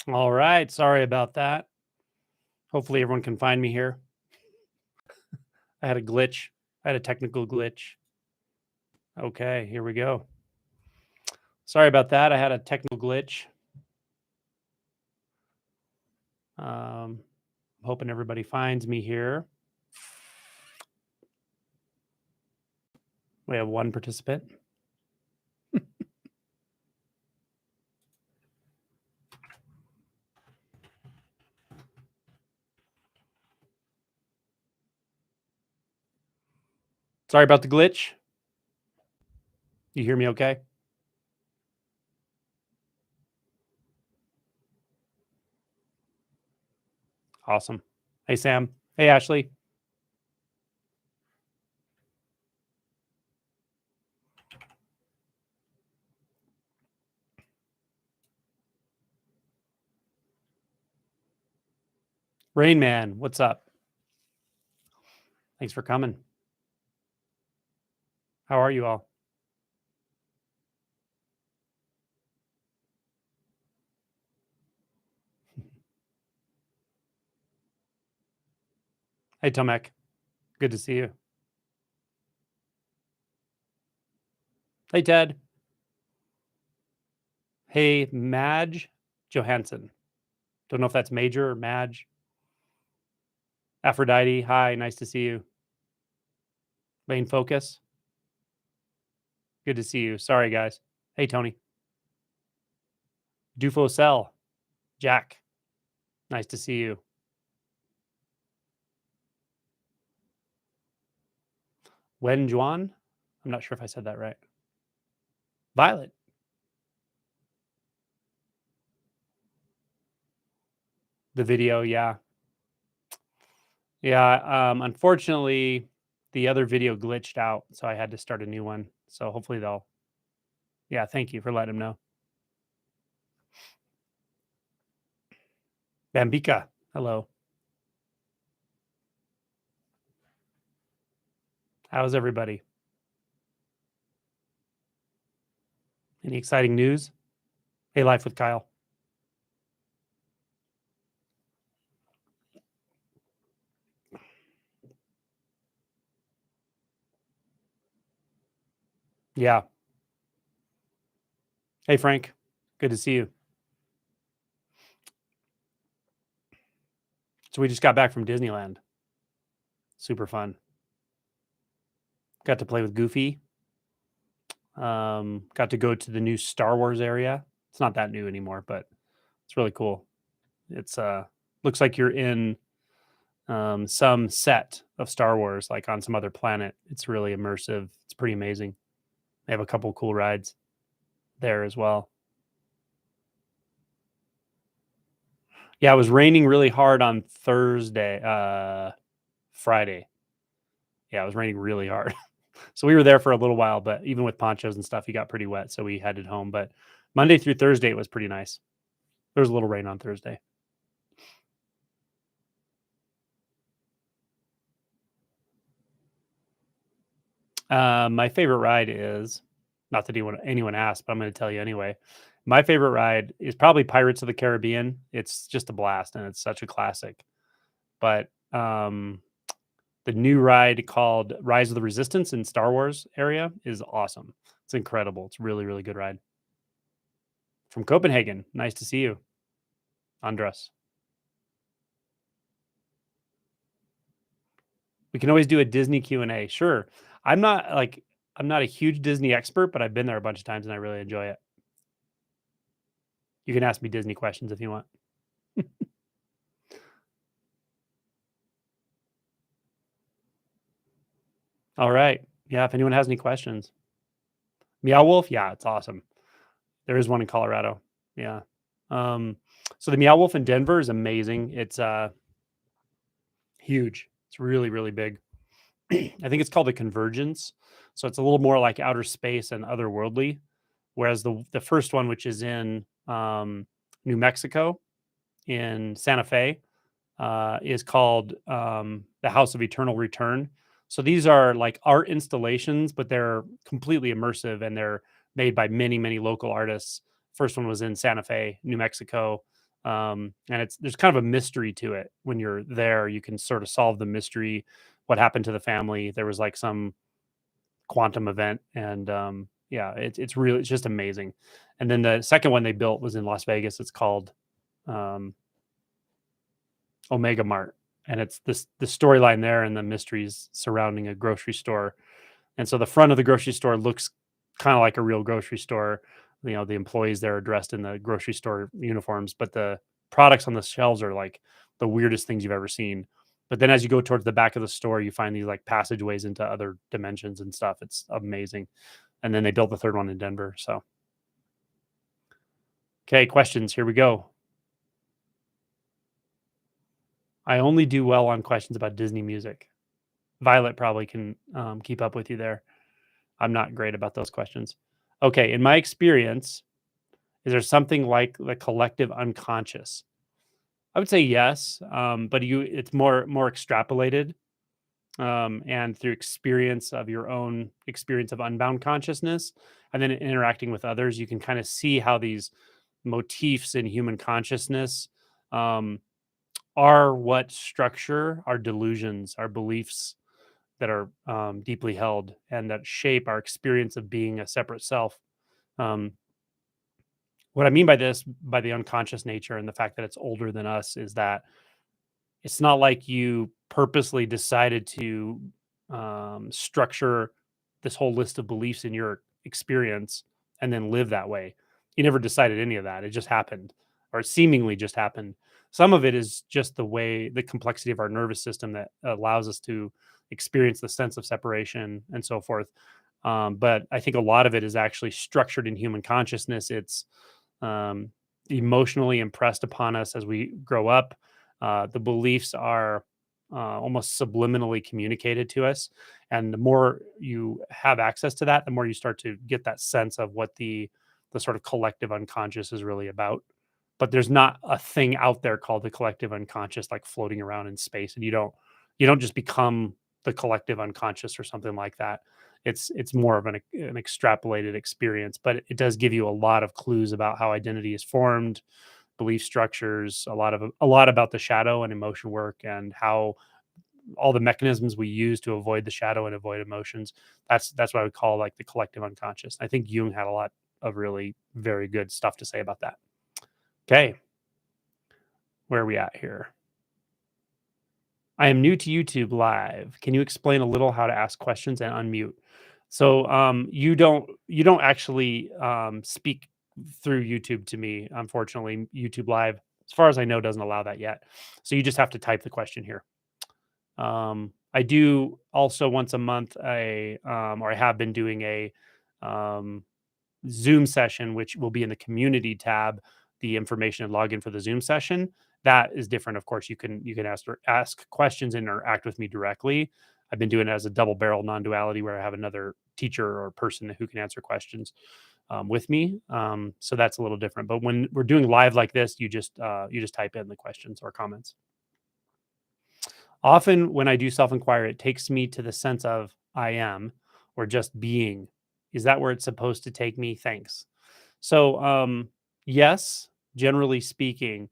All right. Sorry about that. Hopefully everyone can find me here. I had a glitch. I had a technical glitch. Okay, here we go. Sorry about that. I had a technical glitch. Hoping everybody finds me here. We have one participant. Sorry about the glitch. You hear me okay? Awesome. Hey, Sam. Hey, Ashley. Rain Man, what's up? Thanks for coming. How are you all? Hey, Tomek. Good to see you. Hey, Ted. Hey, Madge Johansson. Don't know if that's Major or Madge. Aphrodite. Hi, nice to see you. Main Focus. Good to see you. Sorry, guys. Hey, Tony. Dufo Cell. Jack. Nice to see you. Wen Juan. I'm not sure if I said that right. Violet. The video, yeah. Yeah, unfortunately, the other video glitched out, so I had to start a new one. So hopefully they'll yeah, thank you for letting them know. Bambika, hello. How's everybody? Any exciting news? Hey, Life with Kyle. Yeah. Hey, Frank. Good to see you. So we just got back from Disneyland. Super fun. Got to play with Goofy. Got to go to the new Star Wars area. It's not that new anymore, but it's really cool. It's looks like you're in some set of Star Wars, like on some other planet. It's really immersive. It's pretty amazing. They have a couple cool rides there as well. Yeah, it was raining really hard on Friday. Yeah, it was raining really hard. So we were there for a little while, but even with ponchos and stuff, he got pretty wet. So we headed home. But Monday through Thursday, it was pretty nice. There was a little rain on Thursday. My favorite ride is not that anyone asked, but I'm going to tell you anyway. My favorite ride is probably Pirates of the Caribbean. It's just a blast, and it's such a classic. But the new ride called Rise of the Resistance in Star Wars area is awesome. It's incredible. It's really, really good ride. From Copenhagen. Nice to see you, Andres. We can always do a Disney Q&A. Sure. I'm not a huge Disney expert, but I've been there a bunch of times and I really enjoy it. You can ask me Disney questions if you want. All right. Yeah, if anyone has any questions. Meow Wolf, yeah, it's awesome. There is one in Colorado. Yeah. So the Meow Wolf in Denver is amazing. It's huge. It's really, really big. I think it's called the Convergence. So it's a little more like outer space and otherworldly. Whereas the first one, which is in New Mexico, in Santa Fe, is called the House of Eternal Return. So these are like art installations, but they're completely immersive and they're made by many, many local artists. First one was in Santa Fe, New Mexico. And there's kind of a mystery to it. When you're there, you can sort of solve the mystery. What happened to the family? There was like some quantum event, and yeah, it's just amazing. And then the second one they built was in Las Vegas. It's called um, Omega Mart, and it's the storyline there and the mysteries surrounding a grocery store. And so the front of the grocery store looks kind of like a real grocery store. The employees there are dressed in the grocery store uniforms, but the products on the shelves are like the weirdest things you've ever seen. But then as you go towards the back of the store, you find these like passageways into other dimensions and stuff. It's amazing. And then they built the third one in Denver. So, okay, questions. Here we go. I only do well on questions about Disney music. Violet probably can keep up with you there. I'm not great about those questions. Okay, in my experience, is there something like the collective unconscious? I would say yes, but it's more extrapolated, and through experience of your own experience of unbound consciousness, and then interacting with others, you can kind of see how these motifs in human consciousness um, are what structure our delusions, our beliefs that are deeply held, and that shape our experience of being a separate self. Um, what I mean by this, by the unconscious nature and the fact that it's older than us, is that it's not like you purposely decided to structure this whole list of beliefs in your experience and then live that way. You never decided any of that. It just happened, or it seemingly just happened. Some of it is just the complexity of our nervous system that allows us to experience the sense of separation and so forth. But I think a lot of it is actually structured in human consciousness. It's um, emotionally impressed upon us as we grow up. The beliefs are almost subliminally communicated to us, and the more you have access to that, the more you start to get that sense of what the sort of collective unconscious is really about. But there's not a thing out there called the collective unconscious, like floating around in space, and you don't just become the collective unconscious or something like that. It's more of an extrapolated experience, but it does give you a lot of clues about how identity is formed, belief structures, a lot about the shadow and emotion work, and how all the mechanisms we use to avoid the shadow and avoid emotions. That's what I would call like the collective unconscious. I think Jung had a lot of really very good stuff to say about that. Okay, where are we at here? I am new to YouTube Live. Can you explain a little how to ask questions and unmute? So you don't actually speak through YouTube to me. Unfortunately, YouTube Live, as far as I know, doesn't allow that yet. So you just have to type the question here. I do also once a month, or I have been doing a um, Zoom session, which will be in the community tab, the information and login for the Zoom session. That is different. Of course, you can ask questions and interact with me directly. I've been doing it as a double barrel non-duality where I have another teacher or person who can answer questions with me. So that's a little different. But when we're doing live like this, you just type in the questions or comments. Often when I do self-inquiry, it takes me to the sense of I am or just being. Is that where it's supposed to take me? Thanks. So, yes, generally speaking,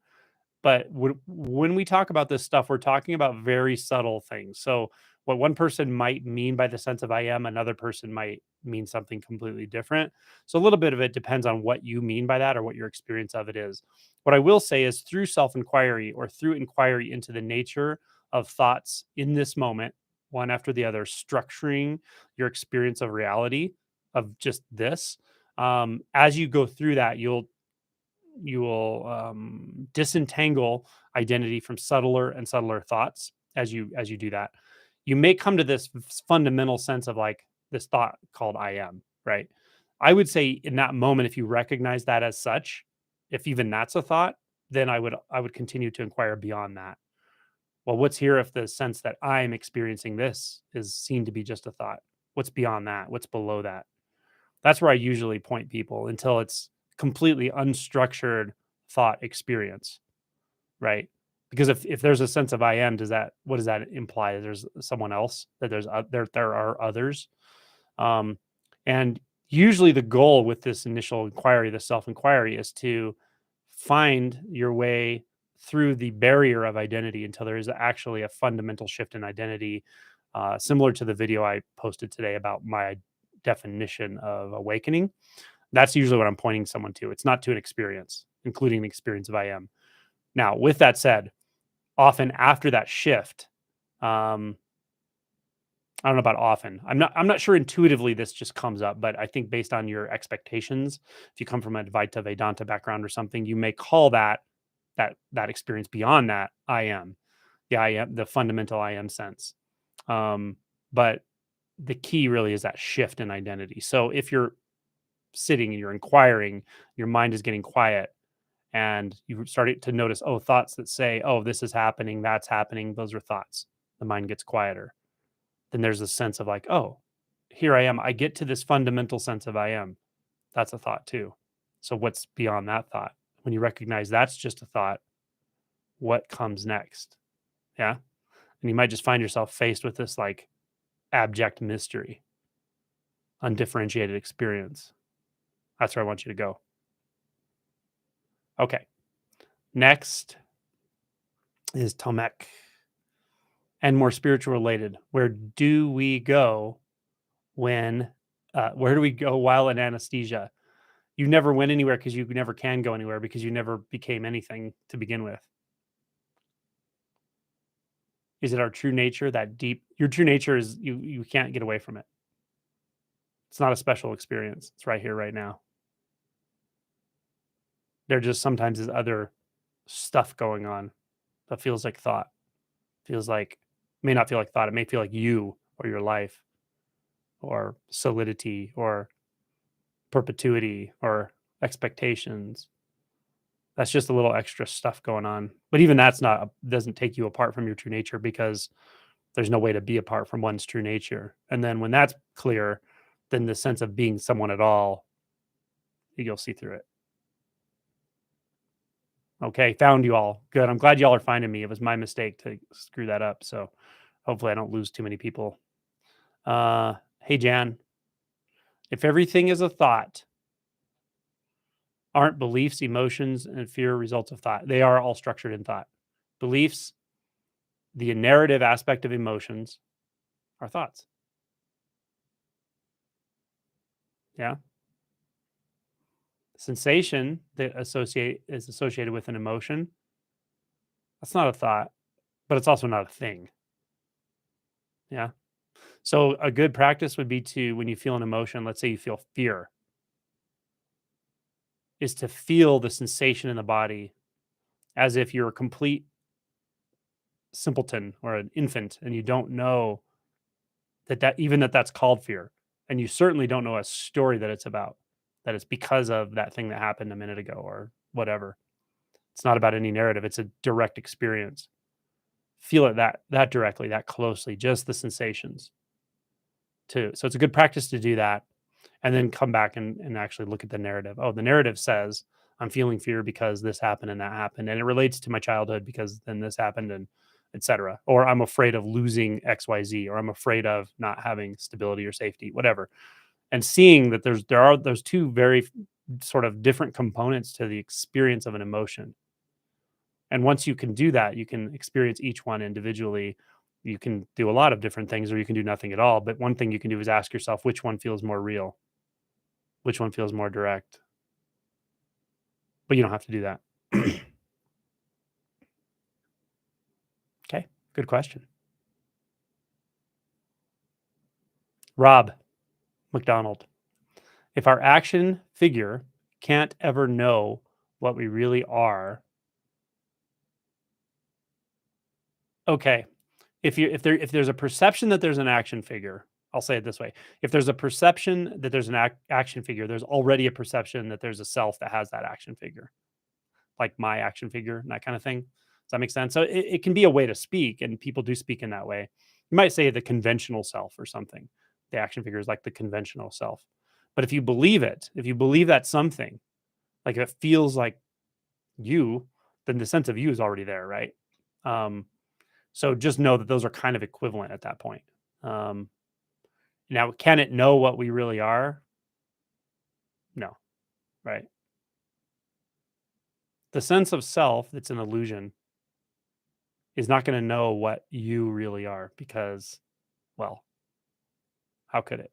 but when we talk about this stuff, we're talking about very subtle things. So, what one person might mean by the sense of I am, another person might mean something completely different. So, a little bit of it depends on what you mean by that or what your experience of it is. What I will say is through self inquiry or through inquiry into the nature of thoughts in this moment, one after the other, structuring your experience of reality, of just this. As you go through that, you will disentangle identity from subtler and subtler thoughts as you do that. You may come to this fundamental sense of like this thought called I am, right? I would say in that moment, if you recognize that as such, if even that's a thought, then I would continue to inquire beyond that. Well, what's here if the sense that I'm experiencing this is seen to be just a thought? What's beyond that? What's below that? That's where I usually point people until it's completely unstructured thought experience, right? Because if there's a sense of I am, what does that imply? There's someone else, that there are others. Um, and usually the goal with this initial inquiry, the self inquiry, is to find your way through the barrier of identity until there is actually a fundamental shift in identity, similar to the video I posted today about my definition of awakening. That's usually what I'm pointing someone to. It's not to an experience, including the experience of I am. Now, with that said, often after that shift, um, I don't know about often. I'm not sure intuitively this just comes up, but I think based on your expectations, if you come from a Advaita Vedanta background or something, you may call that experience beyond that I am. The I am, the fundamental I am sense. Um, but the key really is that shift in identity. So if you're sitting and you're inquiring, your mind is getting quiet and you start to notice, oh, thoughts that say, oh, this is happening, that's happening, those are thoughts. The mind gets quieter. Then there's a sense of like, oh, here I am. I get to this fundamental sense of I am. That's a thought too. So what's beyond that thought? When you recognize that's just a thought, what comes next? Yeah. And you might just find yourself faced with this like abject mystery, undifferentiated experience. That's where I want you to go. Okay. Next is Tomek and more spiritual related. Where do we go when, where do we go while in anesthesia? You never went anywhere because you never can go anywhere because you never became anything to begin with. Is it our true nature that deep? Your true nature is you can't get away from it. It's not a special experience. It's right here, right now. There just sometimes is other stuff going on that feels like thought. Feels like may not feel like thought. It may feel like you or your life or solidity or perpetuity or expectations. That's just a little extra stuff going on. But even that's not doesn't take you apart from your true nature because there's no way to be apart from one's true nature. And then when that's clear, then the sense of being someone at all, you'll see through it. Okay, found you all. Good. I'm glad y'all are finding me. It was my mistake to screw that up. So hopefully I don't lose too many people. Hey Jan, if everything is a thought, aren't beliefs, emotions, and fear results of thought? They are all structured in thought. Beliefs, the narrative aspect of emotions are thoughts. Yeah. Sensation that is associated with an emotion. That's not a thought, but it's also not a thing. Yeah. So a good practice would be to when you feel an emotion, let's say you feel fear, is to feel the sensation in the body as if you're a complete simpleton or an infant and you don't know that's called fear. And you certainly don't know a story that it's about, that it's because of that thing that happened a minute ago or whatever. It's not about any narrative. It's a direct experience. Feel it that directly, that closely, just the sensations too. So it's a good practice to do that and then come back and actually look at the narrative. Oh, the narrative says I'm feeling fear because this happened and that happened. And it relates to my childhood because then this happened and etc. Or I'm afraid of losing XYZ, or I'm afraid of not having stability or safety, whatever. And seeing that there are those two very sort of different components to the experience of an emotion. And once you can do that, you can experience each one individually. You can do a lot of different things, or you can do nothing at all. But one thing you can do is ask yourself which one feels more real, which one feels more direct. But you don't have to do that. Okay, good question. Rob McDonald. If our action figure can't ever know what we really are, okay. If there's a perception that there's an action figure, I'll say it this way: if there's a perception that there's an action figure, there's already a perception that there's a self that has that action figure, like my action figure, and that kind of thing. Does that make sense? So it can be a way to speak, and people do speak in that way. You might say the conventional self or something. The action figure is like the conventional self. But if you believe it, if you believe that's something, like if it feels like you, then the sense of you is already there, right? Um, so just know that those are kind of equivalent at that point. Um, Now, can it know what we really are? No, right? The sense of self that's an illusion is not going to know what you really are because, well, how could it?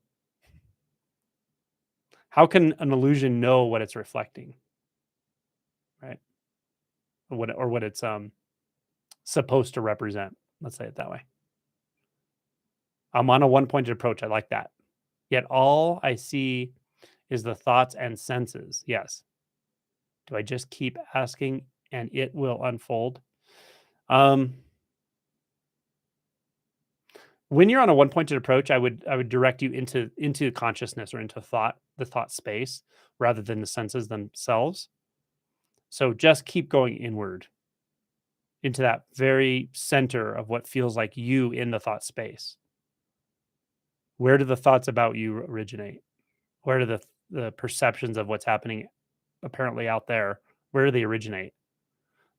How can an illusion know what it's reflecting, right? Or what it's supposed to represent. Let's say it that way. I'm on a one-pointed approach. I like that. Yet all I see is the thoughts and senses. Yes. Do I just keep asking and it will unfold? Um, when you're on a one-pointed approach, I would direct you into consciousness or into the thought space rather than the senses themselves. So just keep going inward into that very center of what feels like you in the thought space. Where do the thoughts about you originate? Where do the perceptions of what's happening apparently out there, where do they originate?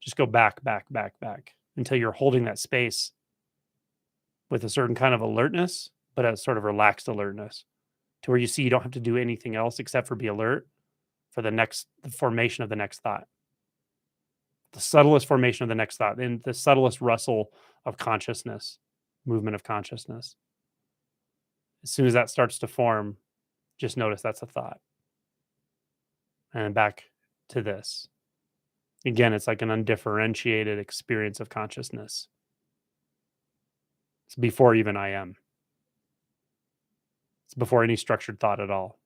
Just go back, back, back, back until you're holding that space with a certain kind of alertness, but a sort of relaxed alertness to where you see you don't have to do anything else except for be alert for the formation of the next thought, the subtlest formation of the next thought, and the subtlest rustle of consciousness, movement of consciousness. As soon as that starts to form, just notice that's a thought. And back to this. Again, it's like an undifferentiated experience of consciousness. It's before even I am. It's before any structured thought at all.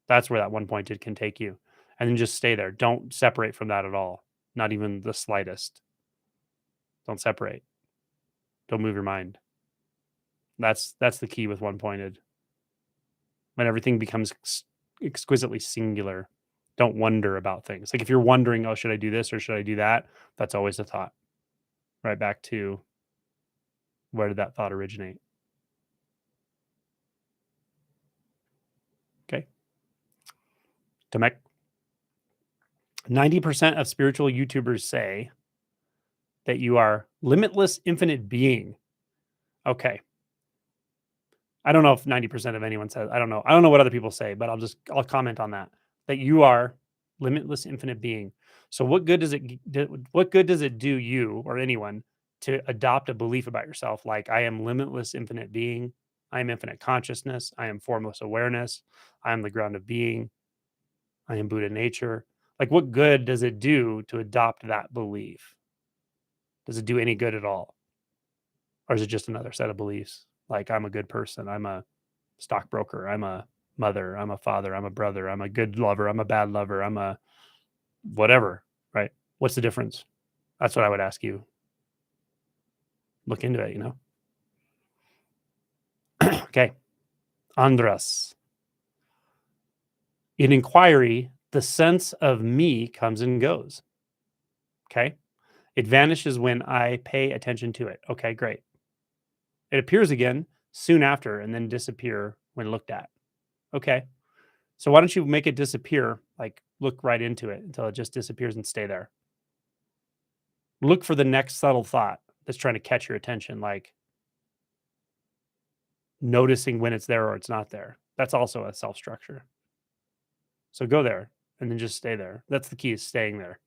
That's where that one pointed can take you. And then just stay there. Don't separate from that at all. Not even the slightest. Don't separate. Don't move your mind. That's the key with one pointed. When everything becomes exquisitely singular, don't wonder about things. Like if you're wondering, oh, should I do this or should I do that? That's always a thought. Right back to where did that thought originate? Okay. Tomek. 90% of spiritual YouTubers say that you are limitless infinite being. Okay. I don't know if 90% of anyone says. I don't know. I don't know what other people say, but I'll comment on that. That you are limitless infinite being. So what good does it do you or anyone to adopt a belief about yourself like I am limitless infinite being, I am infinite consciousness, I am formless awareness, I am the ground of being, I am Buddha nature. Like what good does it do to adopt that belief? Does it do any good at all? Or is it just another set of beliefs? Like I'm a good person, I'm a stockbroker, I'm a mother, I'm a father, I'm a brother, I'm a good lover, I'm a bad lover, I'm a whatever, right? What's the difference? That's what I would ask you. Look into it, Okay. Andras. In inquiry, the sense of me comes and goes. Okay. It vanishes when I pay attention to it. Okay, great. It appears again soon after and then disappear when looked at. Okay. So why don't you make it disappear? Like look right into it until it just disappears and stay there. Look for the next subtle thought that's trying to catch your attention, like noticing when it's there or it's not there. That's also a self structure. So go there and then just stay there. That's the key is staying there.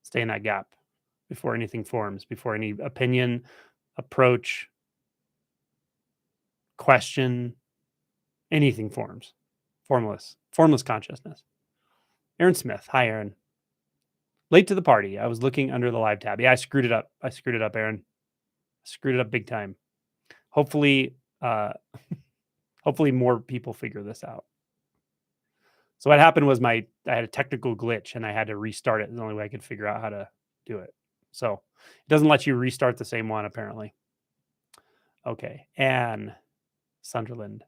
Stay in that gap before anything forms, before any opinion, approach, question, anything forms. Formless consciousness. Aaron Smith. Hi, Aaron. Late to the party. I was looking under the live tab. Yeah, I screwed it up. Aaron. Screwed it up big time. Hopefully, hopefully more people figure this out. So what happened was I had a technical glitch and I had to restart it. It's the only way I could figure out how to do it. So it doesn't let you restart the same one apparently. Okay. Anne Sunderland.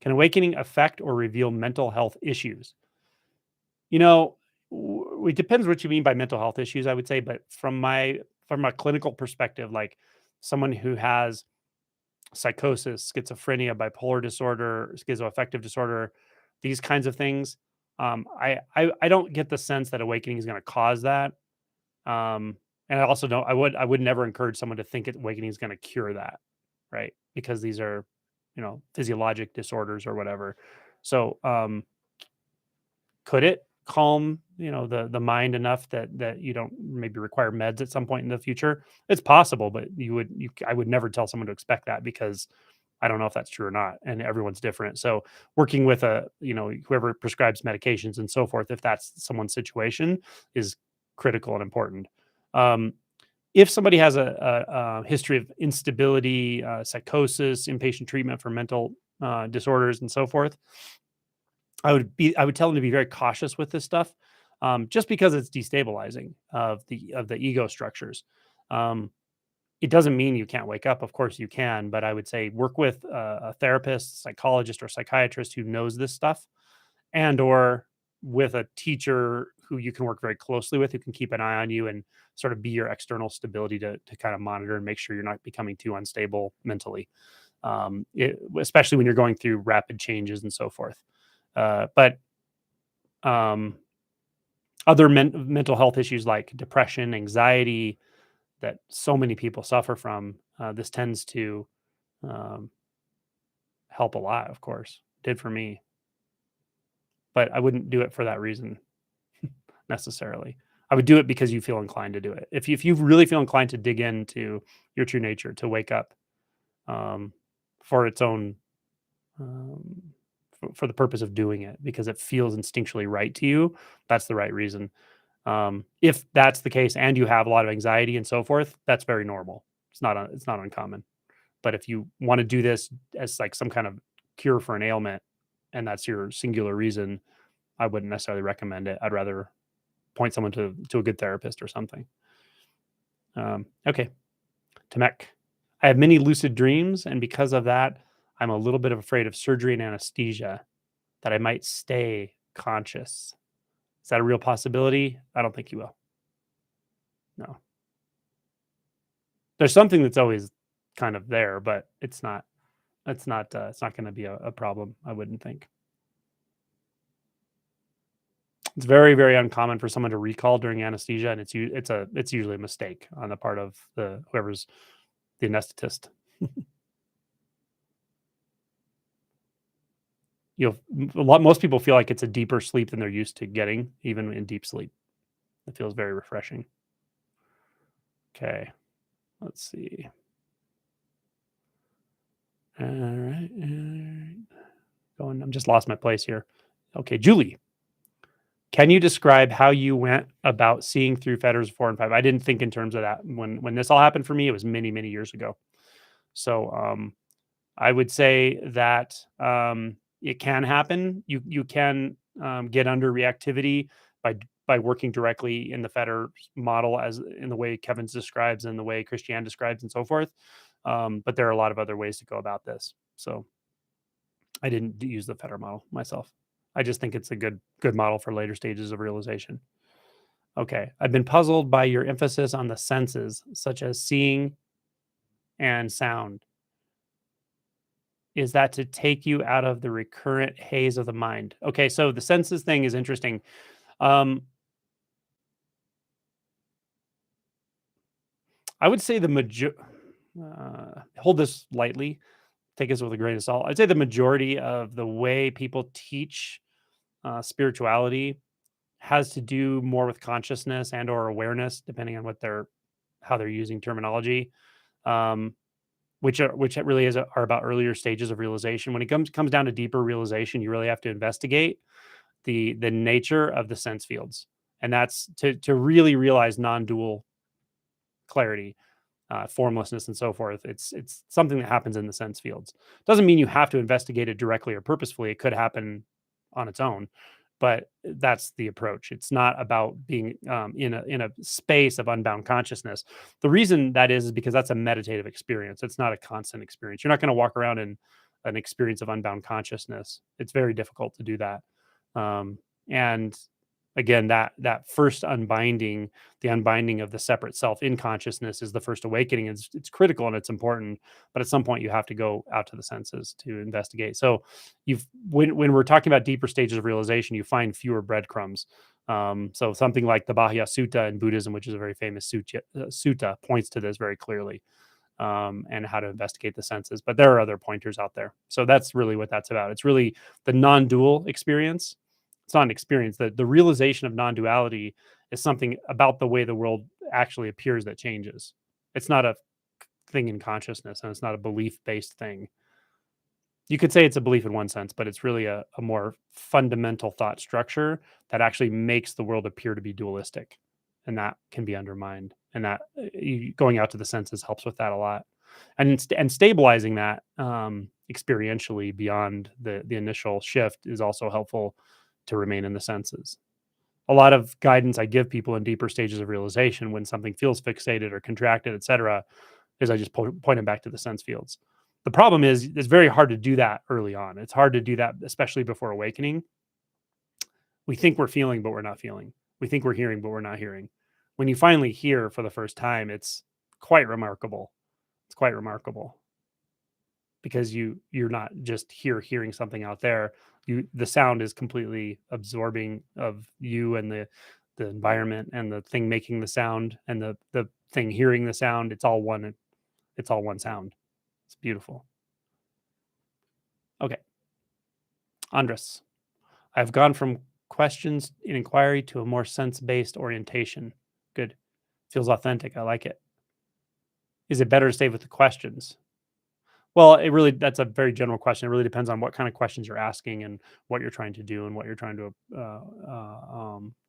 Can awakening affect or reveal mental health issues? It depends what you mean by mental health issues, I would say, but from a clinical perspective, like someone who has psychosis, schizophrenia, bipolar disorder, schizoaffective disorder, these kinds of things. I don't get the sense that awakening is going to cause that. And I also don't. I would never encourage someone to think awakening is going to cure that, right? Because these are, physiologic disorders or whatever. So, could it? calm, the mind enough that you don't maybe require meds at some point in the future. It's possible, but I would never tell someone to expect that, because I don't know if that's true or not, and everyone's different. So working with whoever prescribes medications and so forth, if that's someone's situation, is critical and important. Um, if somebody has a history of instability, psychosis, inpatient treatment for mental disorders, and so forth, I would tell them to be very cautious with this stuff, just because it's destabilizing of the ego structures. Um, it doesn't mean you can't wake up. Of course you can, but I would say work with a therapist, psychologist, or psychiatrist who knows this stuff, and or with a teacher who you can work very closely with, who can keep an eye on you and sort of be your external stability to kind of monitor and make sure you're not becoming too unstable mentally, especially when you're going through rapid changes and so forth. But um, other mental health issues like depression, anxiety, that so many people suffer from, this tends to um, help a lot. Of course, did for me, but I wouldn't do it for that reason necessarily. I would do it because you feel inclined to do it. If you really feel inclined to dig into your true nature, to wake up, um, for its own, um, for the purpose of doing it, because it feels instinctually right to you, that's the right reason. If that's the case and you have a lot of anxiety and so forth, that's very normal. It's not uncommon. But if you want to do this as like some kind of cure for an ailment, and that's your singular reason, I wouldn't necessarily recommend it. I'd rather point someone to a good therapist or something. Okay, Tamek. I have many lucid dreams, and because of that, I'm a little bit afraid of surgery and anesthesia, that I might stay conscious. Is that a real possibility? I don't think you will. No. There's something that's always kind of there, but it's not gonna be a problem, I wouldn't think. It's very, very uncommon for someone to recall during anesthesia, and it's usually a mistake on the part of the whoever's the anesthetist. Most people feel like it's a deeper sleep than they're used to getting, even in deep sleep. It feels very refreshing. Okay, let's see. All right. Going, I'm just lost my place here. Okay, Julie, can you describe how you went about seeing through Fetters 4 and 5? I didn't think in terms of that when this all happened for me. It was many, many years ago. So I would say that it can happen. You can get under reactivity by working directly in the Fetter model, as in the way Kevin's describes and the way Christiane describes and so forth. But there are a lot of other ways to go about this. So I didn't use the Fetter model myself. I just think it's a good model for later stages of realization. Okay, I've been puzzled by your emphasis on the senses, such as seeing and sound. Is that to take you out of the recurrent haze of the mind? Okay, so the senses thing is interesting. Um, I would say hold this lightly, take this with a grain of salt. I'd say the majority of the way people teach spirituality has to do more with consciousness and or awareness, depending on how they're using terminology. Um, which it really are about earlier stages of realization. When it comes down to deeper realization, you really have to investigate the nature of the sense fields, and that's to really realize non-dual clarity, formlessness, and so forth. It's something that happens in the sense fields. Doesn't mean you have to investigate it directly or purposefully. It could happen on its own, but that's the approach. It's not about being in a space of unbound consciousness. The reason that is because that's a meditative experience. It's not a constant experience. You're not going to walk around in an experience of unbound consciousness. It's very difficult to do that. And again, that first unbinding, the unbinding of the separate self in consciousness, is the first awakening. It's critical and it's important, but at some point you have to go out to the senses to investigate. So when we're talking about deeper stages of realization, you find fewer breadcrumbs. So something like the Bahya Sutta in Buddhism, which is a very famous sutta, points to this very clearly, and how to investigate the senses. But there are other pointers out there. So that's really what that's about. It's really the non-dual experience. It's not an experience. The realization of non-duality is something about the way the world actually appears that changes. It's not a thing in consciousness, and it's not a belief-based thing. You could say it's a belief in one sense, but it's really a more fundamental thought structure that actually makes the world appear to be dualistic, and that can be undermined. And that going out to the senses helps with that a lot, and stabilizing that experientially beyond the initial shift is also helpful to remain in the senses. A lot of guidance I give people in deeper stages of realization when something feels fixated or contracted, etc., is I just point them back to the sense fields. The problem is it's very hard to do that early on. It's hard to do that, especially before awakening. We think we're feeling, but we're not feeling. We think we're hearing, but we're not hearing. When you finally hear for the first time, it's quite remarkable. It's quite remarkable because you're not just hearing something out there. The sound is completely absorbing of you and the environment and the thing making the sound and the thing hearing the sound. It's all one sound. It's beautiful. Okay. Andres, I've gone from questions in inquiry to a more sense-based orientation. Good. Feels authentic. I like it. Is it better to stay with the questions? Well, that's a very general question. It really depends on what kind of questions you're asking and what you're trying to do and what you're trying to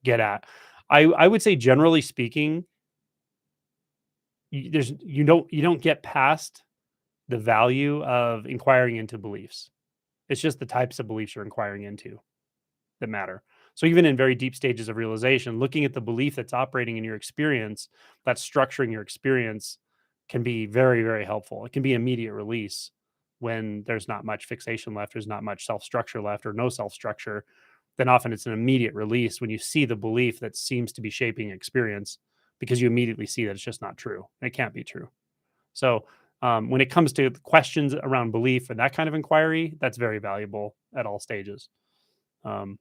get at. I would say, generally speaking, you don't get past the value of inquiring into beliefs. It's just the types of beliefs you're inquiring into that matter. So even in very deep stages of realization, looking at the belief that's operating in your experience, that's structuring your experience, can be very, very helpful. It can be immediate release when there's not much fixation left, there's not much self-structure left, or no self-structure. Then often it's an immediate release when you see the belief that seems to be shaping experience, because you immediately see that it's just not true. It can't be true. So when it comes to questions around belief and that kind of inquiry, that's very valuable at all stages. Um,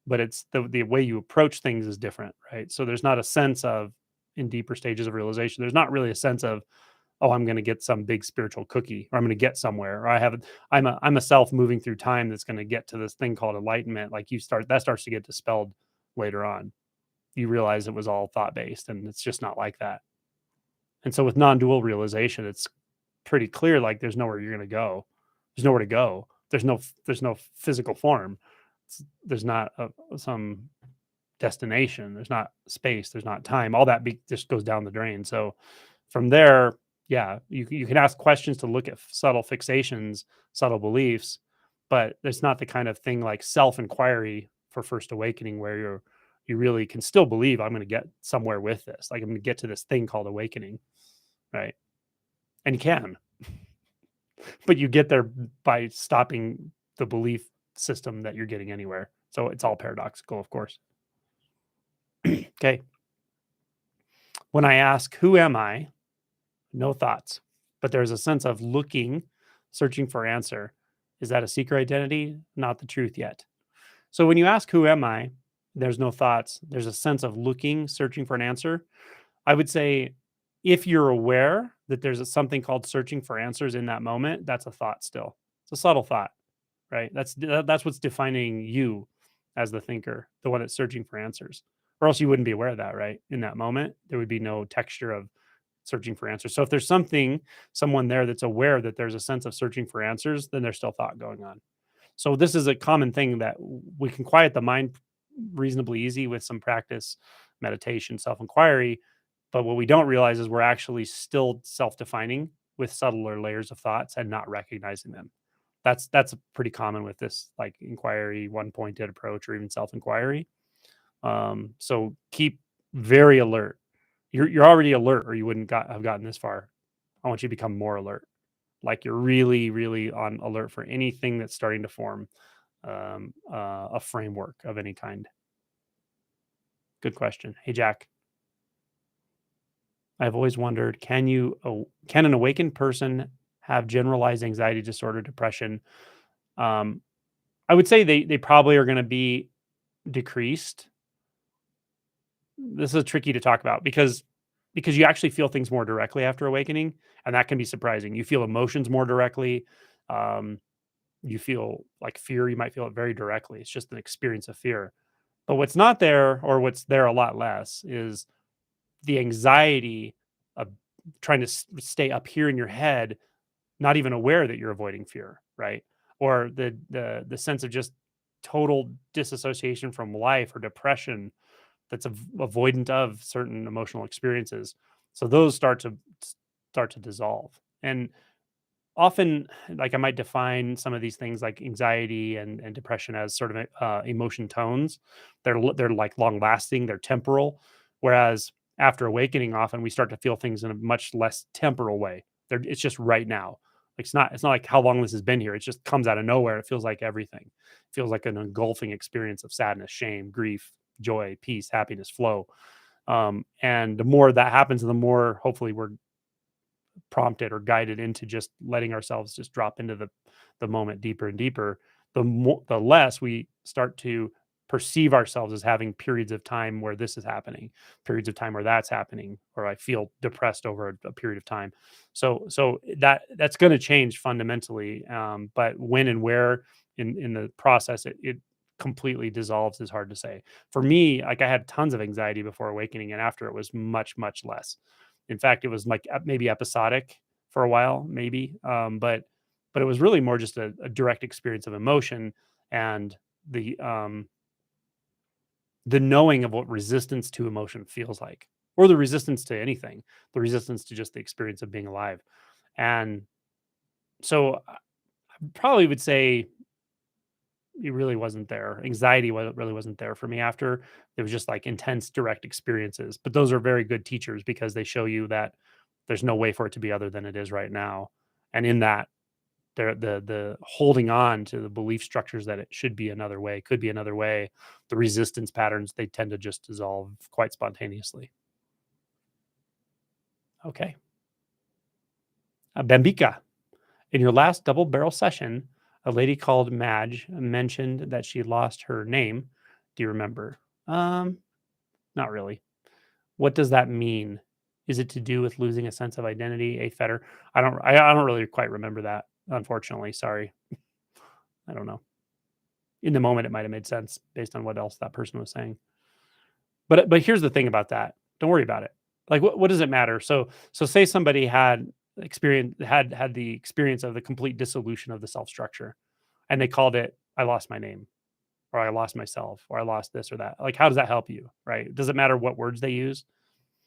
but it's the way you approach things is different, right? So there's not a sense of, in deeper stages of realization, there's not really a sense of, oh, I'm going to get some big spiritual cookie, or I'm going to get somewhere, or I'm a self moving through time that's going to get to this thing called enlightenment. Like that starts to get dispelled later on. You realize it was all thought based, and it's just not like that. And so with non-dual realization, it's pretty clear, like there's nowhere you're going to go. There's nowhere to go. There's no physical form. There's not some destination. There's not space. There's not time. All that just goes down the drain. So from there, yeah, you can ask questions to look at subtle fixations, subtle beliefs, but there's not the kind of thing like self-inquiry for first awakening where you really can still believe I'm going to get somewhere with this. Like I'm going to get to this thing called awakening, right? And you can, but you get there by stopping the belief system that you're getting anywhere. So it's all paradoxical, of course. Okay. When I ask, who am I? No thoughts, but there's a sense of looking, searching for answer. Is that a seeker identity? Not the truth yet. So when you ask, who am I? There's no thoughts. There's a sense of looking, searching for an answer. I would say if you're aware that there's something called searching for answers in that moment, that's a thought still. It's a subtle thought, right? That's what's defining you as the thinker, the one that's searching for answers. Or else you wouldn't be aware of that, right? In that moment, there would be no texture of searching for answers. So if there's someone there that's aware that there's a sense of searching for answers, then there's still thought going on. So this is a common thing that we can quiet the mind reasonably easy with some practice, meditation, self-inquiry. But what we don't realize is we're actually still self-defining with subtler layers of thoughts and not recognizing them. That's pretty common with this like inquiry, one-pointed approach, or even self-inquiry. So keep very alert. You're already alert, or you wouldn't have gotten this far. I want you to become more alert. Like you're really, really on alert for anything that's starting to form a framework of any kind. Good question. Hey, Jack. I've always wondered, can an awakened person have generalized anxiety disorder, depression? Um, I would say they probably are going to be decreased. This is tricky to talk about because you actually feel things more directly after awakening, and that can be surprising. You feel emotions more directly. Um, You feel like fear, you might feel it very directly. It's just an experience of fear. But what's not there, or what's there a lot less, is the anxiety of trying to stay up here in your head, not even aware that you're avoiding fear, right? Or the sense of just total disassociation from life, or depression that's avoidant of certain emotional experiences. So those start to dissolve. And often, like, I might define some of these things like anxiety and depression as sort of emotion tones. They're like long lasting, they're temporal. Whereas after awakening, often we start to feel things in a much less temporal way. It's just right now. Like, it's not like how long this has been here. It just comes out of nowhere. It feels like everything. It feels like an engulfing experience of sadness, shame, grief, joy, peace, happiness, flow. And the more that happens, the more hopefully we're prompted or guided into just letting ourselves just drop into the moment deeper and deeper. The less we start to perceive ourselves as having periods of time where this is happening, periods of time where that's happening, or I feel depressed over a period of time. So that's going to change fundamentally, but when and where in the process it completely dissolves is hard to say. For me, like, I had tons of anxiety before awakening, and after it was much less. In fact, it was like maybe episodic for a while, maybe, but it was really more just a direct experience of emotion, and the um, the knowing of what resistance to emotion feels like, or the resistance to anything, the resistance to just the experience of being alive. And so I probably would say it really wasn't there. Anxiety really wasn't there for me after. It was just like intense direct experiences. But those are very good teachers because they show you that there's no way for it to be other than it is right now. And in that, the holding on to the belief structures that it should be another way, could be another way, the resistance patterns, they tend to just dissolve quite spontaneously. Okay. Bambika. In your last double barrel session, a lady called Madge mentioned that she lost her name. Do you remember? Um, Not really. What does that mean? Is it to do with losing a sense of identity, a fetter? I don't really quite remember that, unfortunately. Sorry. I don't know. In the moment it might have made sense based on what else that person was saying. But here's the thing about that. Don't worry about it. Like, what does it matter? So say somebody had the experience of the complete dissolution of the self structure, and they called it I lost my name, or I lost myself, or I lost this or that. Like, how does that help you? Right? Does it matter what words they use?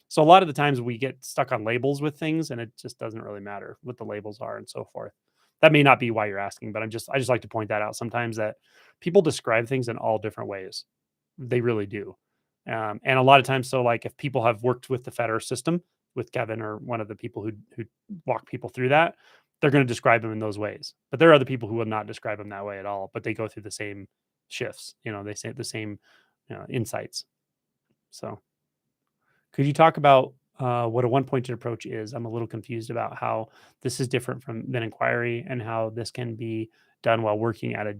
So a lot of the times we get stuck on labels with things, and it just doesn't really matter what the labels are and so forth. That may not be why you're asking, but I just like to point that out sometimes, that people describe things in all different ways. They really do. And a lot of times, so like if people have worked with the Federer system with Kevin, or one of the people who walk people through that, they're going to describe them in those ways. But there are other people who will not describe them that way at all, but they go through the same shifts. They say the same insights. So could you talk about what a one-pointed approach is? I'm a little confused about how this is different from than inquiry, and how this can be done while working at a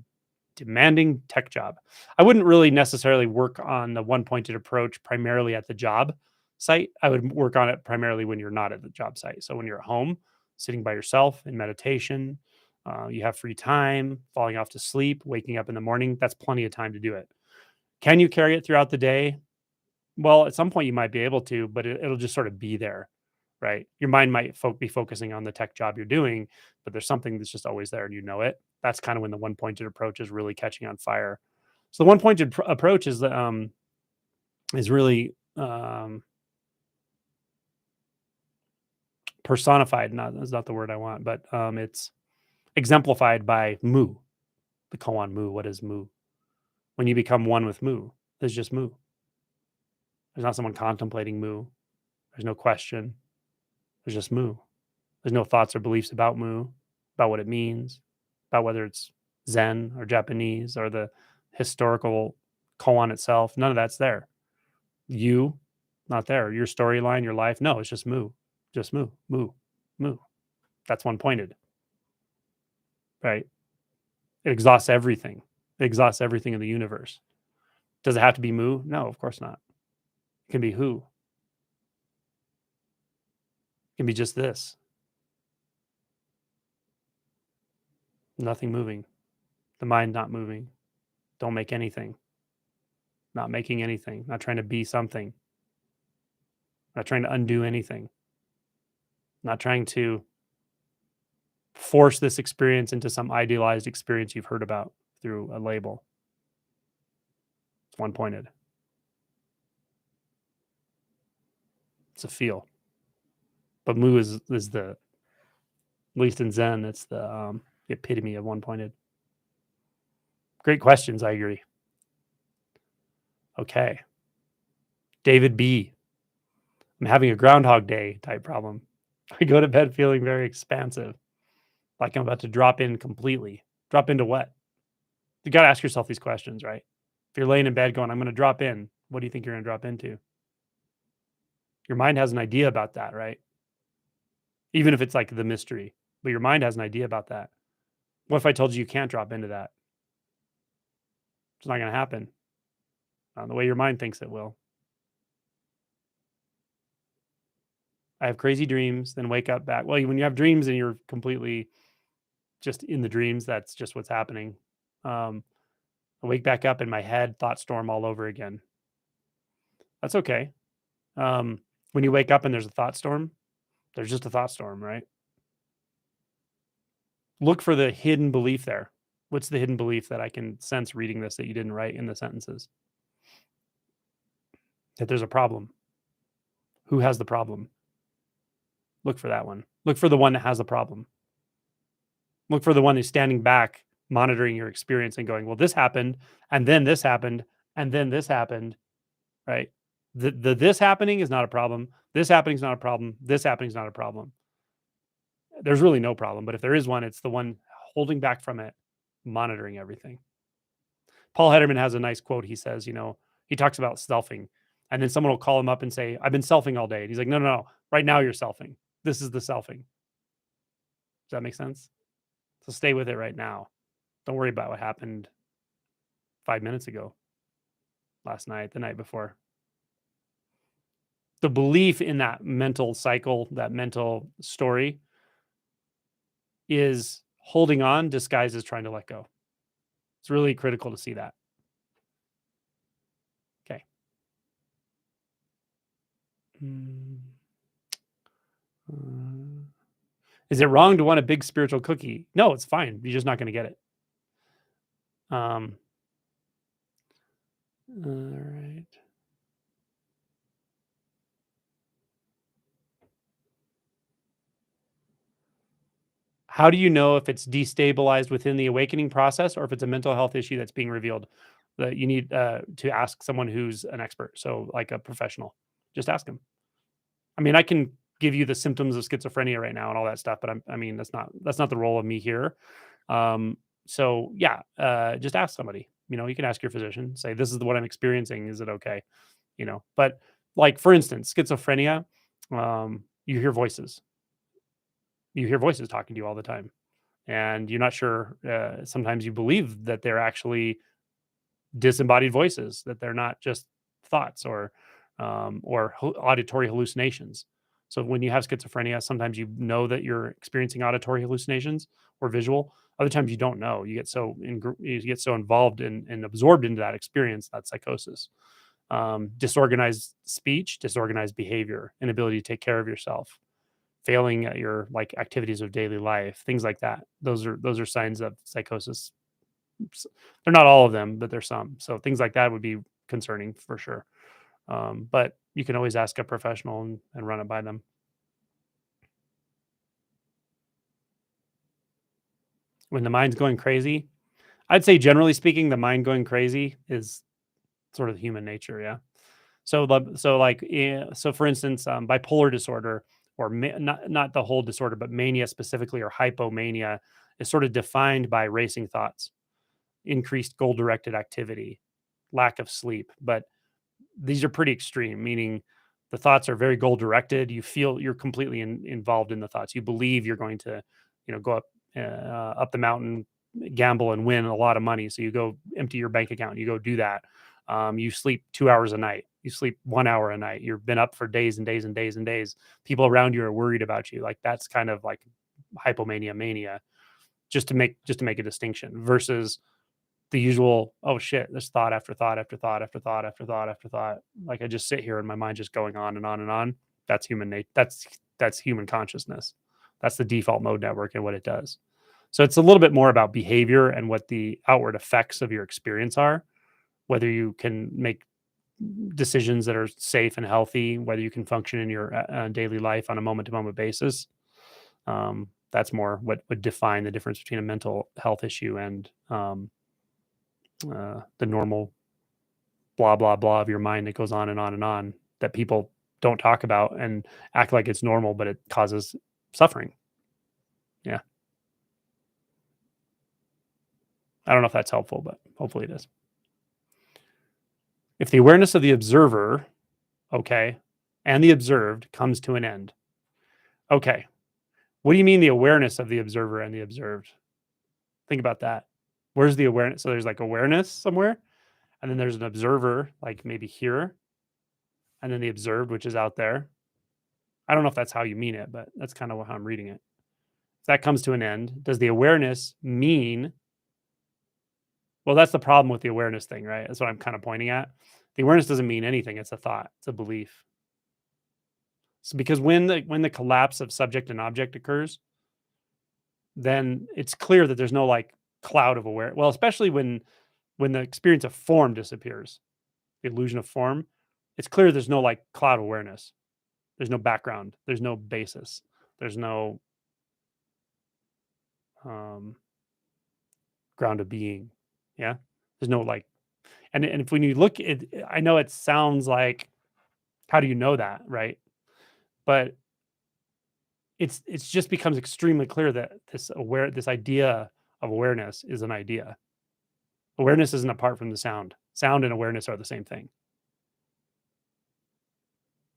demanding tech job. I wouldn't really necessarily work on the one-pointed approach primarily at the job site. I would work on it primarily when you're not at the job site. So when you're at home, sitting by yourself in meditation, you have free time, falling off to sleep, waking up in the morning. That's plenty of time to do it. Can you carry it throughout the day? Well, at some point you might be able to, but it'll just sort of be there, right? Your mind might be focusing on the tech job you're doing, but there's something that's just always there and you know it. That's kind of when the one pointed approach is really catching on fire. So the one pointed approach is really personified. Not That's not the word I want, but it's exemplified by Mu, the koan Mu. What is Mu? When you become one with Mu, there's just Mu. There's not someone contemplating Mu. There's no question. There's just Mu. There's no thoughts or beliefs about Mu, about what it means, about whether it's Zen or Japanese or the historical koan itself. None of that's there. You, not there. Your storyline, your life. No, it's just Mu. Just Mu, Mu, Mu. That's one pointed, right? It exhausts everything. It exhausts everything in the universe. Does it have to be Mu? No, of course not. It can be who. It can be just this. Nothing moving. The mind not moving. Don't make anything. Not making anything. Not trying to be something. Not trying to undo anything. Not trying to force this experience into some idealized experience you've heard about through a label. It's one-pointed. It's a feel. But Mu is the, at least in Zen, it's the epitome of one-pointed. Great questions, I agree. Okay. David B. I'm having a Groundhog Day type problem. I go to bed feeling very expansive, like I'm about to drop in completely. Drop into what? You got to ask yourself these questions, right? If you're laying in bed going, I'm going to drop in, what do you think you're going to drop into? Your mind has an idea about that, right? Even if it's like the mystery, but your mind has an idea about that. What if I told you you can't drop into that? It's not going to happen. Not the way your mind thinks it will. I have crazy dreams, then wake up back. Well, when you have dreams and you're completely just in the dreams, that's just what's happening. I wake back up in my head, thought storm all over again. That's okay. When you wake up and there's a thought storm, there's just a thought storm, right? Look for the hidden belief there. What's the hidden belief that I can sense reading this that you didn't write in the sentences? That there's a problem. Who has the problem? Look for that one. Look for the one that has a problem. Look for the one who's standing back, monitoring your experience and going, well, this happened, and then this happened, and then this happened, right? The this happening is not a problem. This happening is not a problem. This happening is not a problem. There's really no problem, but if there is one, it's the one holding back from it, monitoring everything. Paul Hederman has a nice quote. He says, he talks about selfing, and then someone will call him up and say, I've been selfing all day. And he's like, no, no, no. Right now you're selfing. This is the selfing. Does that make sense? So stay with it right now. Don't worry about what happened 5 minutes ago, last night, the night before. The belief in that mental cycle, that mental story is holding on disguised as trying to let go. It's really critical to see that. Okay. Is it wrong to want a big spiritual cookie? No, it's fine. You're just not going to get it. All right. How do you know if it's destabilized within the awakening process or if it's a mental health issue that's being revealed? That you need to ask someone who's an expert, so like a professional. Just ask them. I mean, I can give you the symptoms of schizophrenia right now and all that stuff, but I mean, that's not the role of me here. So yeah, just ask somebody. You can ask your physician. Say, this is what I'm experiencing. Is it okay? But like for instance, schizophrenia. You hear voices. You hear voices talking to you all the time, and you're not sure. Sometimes you believe that they're actually disembodied voices, that they're not just thoughts or auditory hallucinations. So when you have schizophrenia, sometimes you know that you're experiencing auditory hallucinations or visual. Other times you don't know. You get so involved and absorbed into that experience. That's psychosis. Disorganized speech, disorganized behavior, inability to take care of yourself, failing at your like activities of daily life, things like that. Those are signs of psychosis. They're not all of them, but there's some. So things like that would be concerning for sure. But you can always ask a professional and run it by them. When the mind's going crazy, I'd say generally speaking, the mind going crazy is sort of human nature. Yeah. So for instance, bipolar disorder or not the whole disorder, but mania specifically or hypomania is sort of defined by racing thoughts, increased goal directed activity, lack of sleep. But these are pretty extreme, meaning the thoughts are very goal directed. You feel you're completely involved in the thoughts. You believe you're going to, go up the mountain, gamble and win a lot of money. So you go empty your bank account. You go do that. You sleep 2 hours a night. You sleep 1 hour a night. You've been up for days and days and days and days. People around you are worried about you. Like that's kind of like hypomania, mania. Just to make a distinction versus the usual, oh shit, there's thought after thought after thought after thought after thought after thought. Like I just sit here and my mind just going on and on and on. That's human nature. That's human consciousness. That's the default mode network and what it does. So it's a little bit more about behavior and what the outward effects of your experience are, whether you can make decisions that are safe and healthy, whether you can function in your daily life on a moment to moment basis. That's more what would define the difference between a mental health issue and the normal blah blah blah of your mind that goes on and on and on that people don't talk about and act like it's normal, but it causes suffering. Yeah, I don't know if that's helpful, but hopefully it is. If the awareness of the observer, okay, and the observed comes to an end, okay, what do you mean the awareness of the observer and the observed? Think about that. Where's the awareness? So there's like awareness somewhere, and then there's an observer, like maybe here, and then the observed, which is out there. I don't know if that's how you mean it, but that's kind of how I'm reading it. If that comes to an end, does the awareness mean? Well, that's the problem with the awareness thing, right? That's what I'm kind of pointing at. The awareness doesn't mean anything. It's a thought. It's a belief. So because when the collapse of subject and object occurs, then it's clear that there's no like cloud of awareness. Well, especially when the experience of form disappears, the illusion of form, it's clear there's no like cloud awareness. There's no background. There's no basis. There's no um, ground of being. Yeah. There's no like, and if when you look at, I know it sounds like, how do you know that, right? But it's just becomes extremely clear that this idea of awareness is an idea. Awareness isn't apart from the sound. Sound and awareness are the same thing.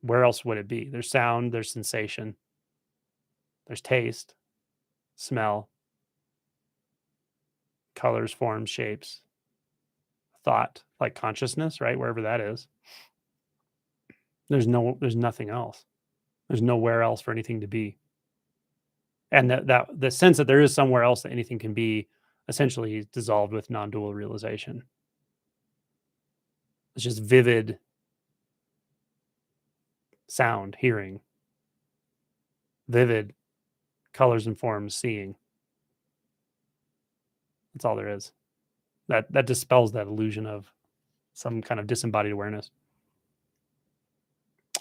Where else would it be? There's sound, there's sensation, there's taste, smell, colors, forms, shapes, thought, like consciousness, right? Wherever that is. There's nothing else. There's nowhere else for anything to be. And that the sense that there is somewhere else that anything can be essentially is dissolved with non-dual realization. It's just vivid sound, hearing, vivid colors and forms, seeing. That's all there is. That dispels that illusion of some kind of disembodied awareness.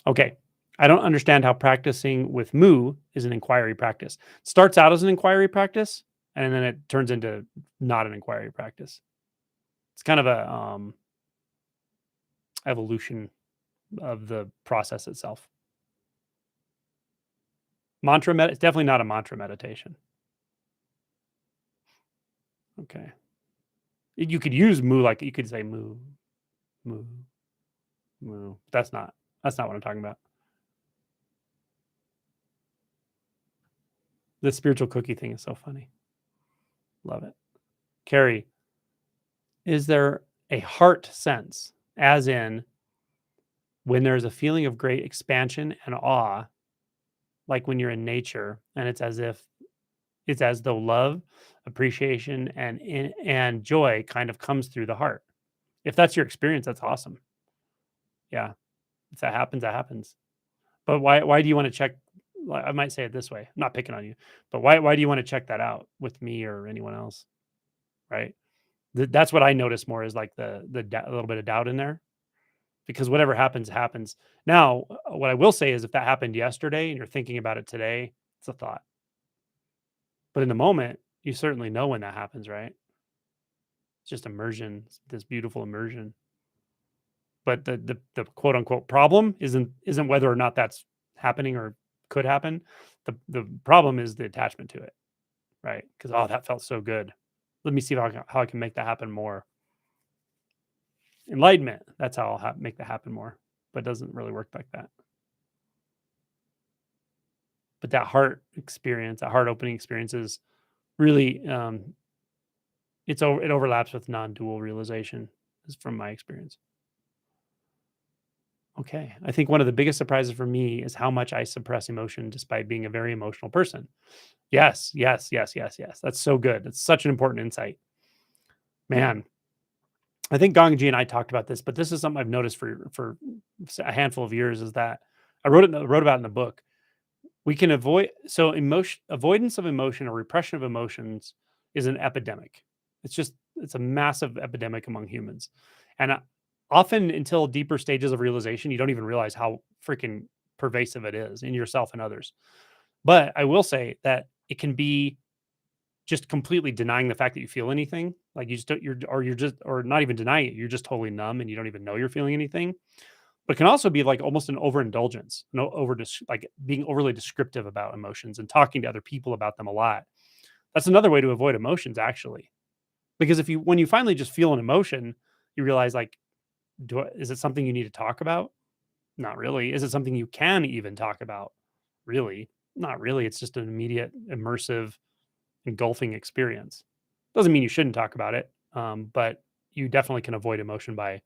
Okay. I don't understand how practicing with Moo is an inquiry practice. It starts out as an inquiry practice, and then it turns into not an inquiry practice. It's kind of a evolution of the process itself. It's definitely not a mantra meditation. Okay. You could use Moo, like you could say Moo, Moo, Moo. That's not what I'm talking about. The spiritual cookie thing is so funny. Love it. Carrie, is there a heart sense, as in when there's a feeling of great expansion and awe, like when you're in nature, and it's as though love, appreciation, and joy kind of comes through the heart? If that's your experience, that's awesome. Yeah, if that happens, that happens. But why do you want to check? I might say it this way. I'm not picking on you, but why do you want to check that out with me or anyone else? Right? That's what I notice more is like a little bit of doubt in there, because whatever happens happens. Now, what I will say is if that happened yesterday and you're thinking about it today, it's a thought. But in the moment, you certainly know when that happens, right? It's just immersion, this beautiful immersion. But the quote unquote problem isn't whether or not that's happening or could happen. The problem is the attachment to it, right? Because oh, that felt so good. Let me see how I can make that happen more. Enlightenment. That's how I'll make that happen more. But it doesn't really work like that. But that heart experience, that heart opening experience is really it overlaps with non-dual realization, is from my experience. Okay. I think one of the biggest surprises for me is how much I suppress emotion despite being a very emotional person. Yes, yes, yes, yes, yes. That's so good. That's such an important insight. Man, I think Gongji and I talked about this, but this is something I've noticed for a handful of years is that wrote about it in the book. We can avoid so emotion avoidance of emotion or repression of emotions is an epidemic. It's a massive epidemic among humans. And often until deeper stages of realization, you don't even realize how freaking pervasive it is in yourself and others. But I will say that it can be just completely denying the fact that you feel anything. Like you just don't, you're just, or not even denying it. You're just totally numb and you don't even know you're feeling anything. But it can also be like almost an overindulgence, no like being overly descriptive about emotions and talking to other people about them a lot. That's another way to avoid emotions, actually. Because if you, when you finally just feel an emotion, you realize like, is it something you need to talk about? Not really. Is it something you can even talk about? Really? Not really. It's just an immediate, immersive, engulfing experience. Doesn't mean you shouldn't talk about it, but you definitely can avoid emotion by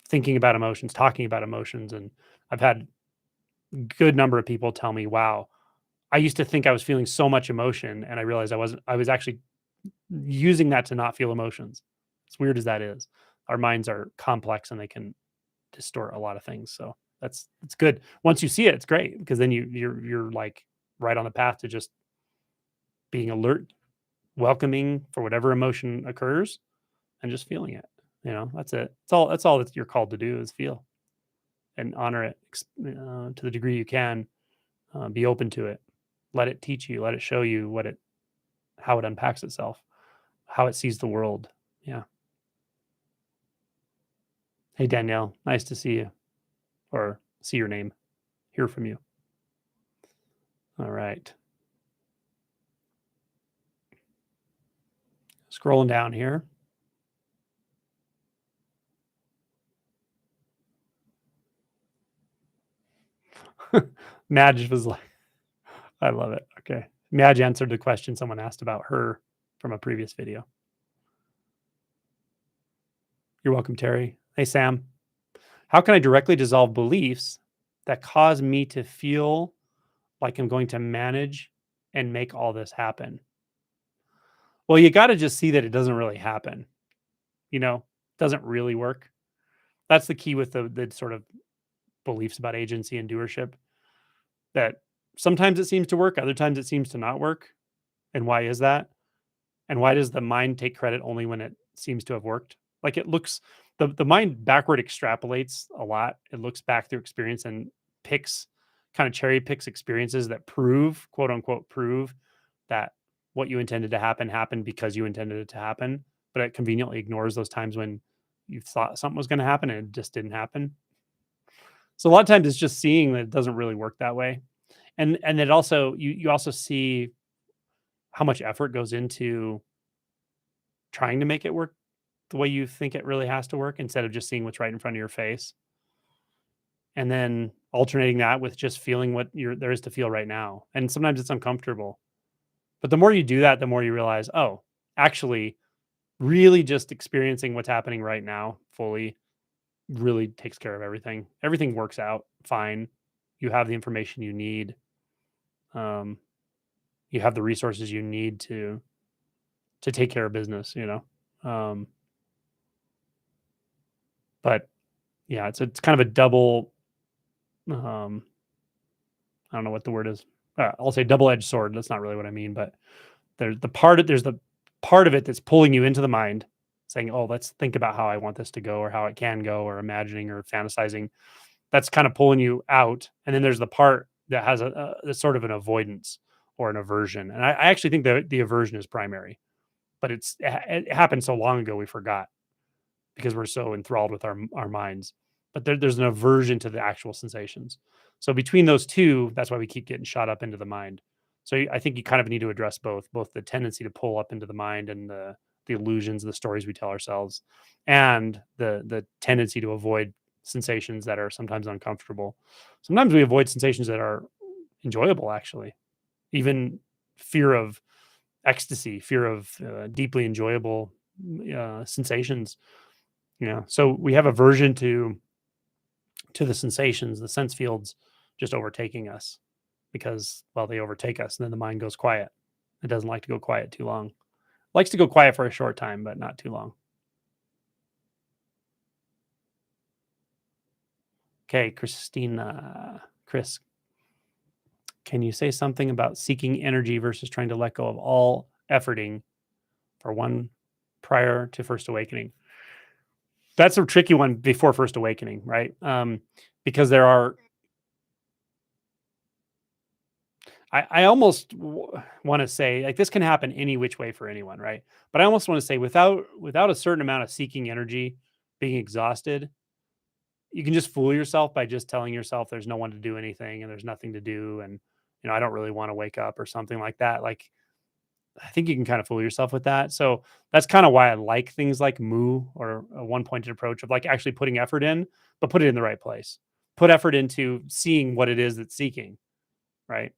thinking about emotions, talking about emotions. And I've had good number of people tell me, "Wow, I used to think I was feeling so much emotion, and I realized I wasn't. I was actually using that to not feel emotions." As weird as that is, our minds are complex and they can distort a lot of things. So it's good. Once you see it, it's great because then you're like right on the path to just being alert, welcoming for whatever emotion occurs, and just feeling it. You know, that's it. That's all that you're called to do is feel and honor it to the degree you can. Be open to it. Let it teach you. Let it show you how it unpacks itself, how it sees the world. Yeah. Hey Danielle, nice to see you or see your name, hear from you. All right. Scrolling down here. Madge was like, I love it. Okay. Madge answered the question someone asked about her from a previous video. You're welcome, Terry. Hey, Sam. How can I directly dissolve beliefs that cause me to feel like I'm going to manage and make all this happen? Well, you got to just see that it doesn't really happen. You know, doesn't really work. That's the key with the sort of beliefs about agency and doership that sometimes it seems to work, other times it seems to not work. And why is that? And why does the mind take credit only when it seems to have worked? Like it looks the mind backward extrapolates a lot. It looks back through experience and picks kind of cherry picks experiences that prove, quote unquote, prove that what you intended to happen happened because you intended it to happen. But it conveniently ignores those times when you thought something was going to happen and it just didn't happen. So a lot of times it's just seeing that it doesn't really work that way. And it also you also see how much effort goes into trying to make it work the way you think it really has to work instead of just seeing what's right in front of your face. And then alternating that with just feeling what there is to feel right now. And sometimes it's uncomfortable. But the more you do that, the more you realize, oh, actually, really just experiencing what's happening right now fully really takes care of everything. Everything works out fine. You have the information you need. Um, you have the resources you need to take care of business, you know. Um, but yeah, it's kind of a double um I don't know what the word is. I'll say double-edged sword. That's not really what I mean, but there's the part of it that's pulling you into the mind, saying, "Oh, let's think about how I want this to go, or how it can go, or imagining, or fantasizing." That's kind of pulling you out, and then there's the part that has a sort of an avoidance or an aversion. And I actually think that the aversion is primary, but it happened so long ago we forgot because we're so enthralled with our minds. But there's an aversion to the actual sensations. So between those two, that's why we keep getting shot up into the mind. So I think you kind of need to address both the tendency to pull up into the mind and the illusions, the stories we tell ourselves, and the tendency to avoid sensations that are sometimes uncomfortable. Sometimes we avoid sensations that are enjoyable, actually. Even fear of ecstasy, fear of deeply enjoyable sensations. So we have aversion to the sensations, the sense fields just overtaking us because, well, they overtake us and then the mind goes quiet. It doesn't like to go quiet too long. Likes to go quiet for a short time, but not too long. Okay, Christina, Chris, can you say something about seeking energy versus trying to let go of all efforting for one prior to first awakening? That's a tricky one before first awakening, right? Because there are, I almost want to say like this can happen any which way for anyone, right? But I almost want to say without a certain amount of seeking energy, being exhausted, you can just fool yourself by just telling yourself there's no one to do anything and there's nothing to do and I don't really want to wake up or something like that. Like I think you can kind of fool yourself with that. So that's kind of why I like things like Moo or a one-pointed approach of like actually putting effort in, but put it in the right place. Put effort into seeing what it is that's seeking, right?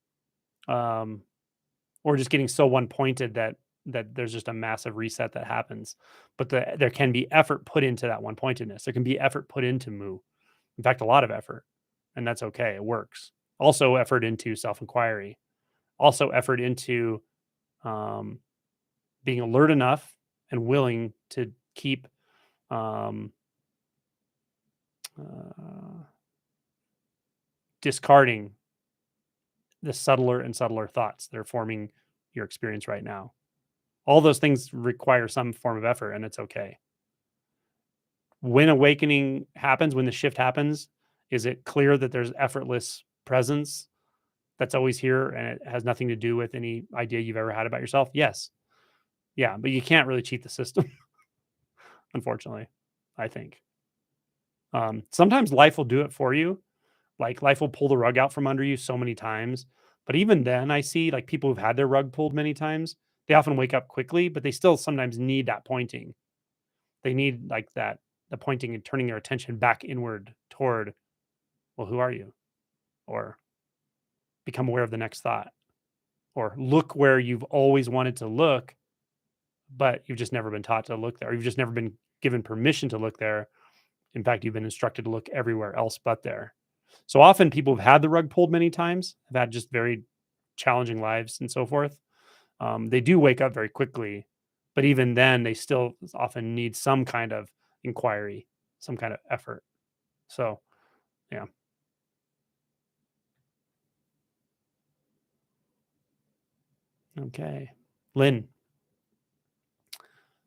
Um, or just getting so one pointed that there's just a massive reset that happens. But there can be effort put into that one pointedness. There can be effort put into Moo. In fact, a lot of effort, and that's okay. It works. Also, effort into self inquiry. Also, effort into um, being alert enough and willing to keep um, uh, discarding the subtler and subtler thoughts that are forming your experience right now. All those things require some form of effort, and it's okay. When awakening happens, when the shift happens, is it clear that there's effortless presence that's always here and it has nothing to do with any idea you've ever had about yourself? Yes. Yeah, but you can't really cheat the system, unfortunately, I think. Sometimes life will do it for you. Like life will pull the rug out from under you so many times. But even then, I see like people who've had their rug pulled many times, they often wake up quickly, but they still sometimes need that pointing. They need like that, the pointing and turning their attention back inward toward, well, who are you? Or become aware of the next thought. Or look where you've always wanted to look, but you've just never been taught to look there. Or you've just never been given permission to look there. In fact, you've been instructed to look everywhere else but there. So often people have had the rug pulled many times, have had just very challenging lives and so forth. They do wake up very quickly, but even then, they still often need some kind of inquiry, some kind of effort. So, yeah. Okay. Lynn.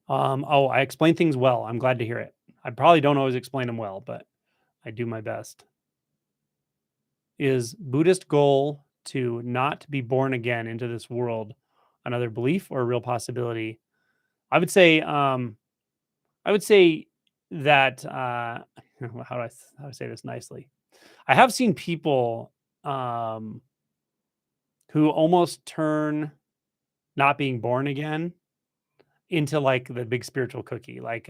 Oh, I explain things well. I'm glad to hear it. I probably don't always explain them well, but I do my best. Is Buddhist goal to not be born again into this world another belief or a real possibility? I would say, I would say that how do I say this nicely? I have seen people um, who almost turn not being born again into like the big spiritual cookie, like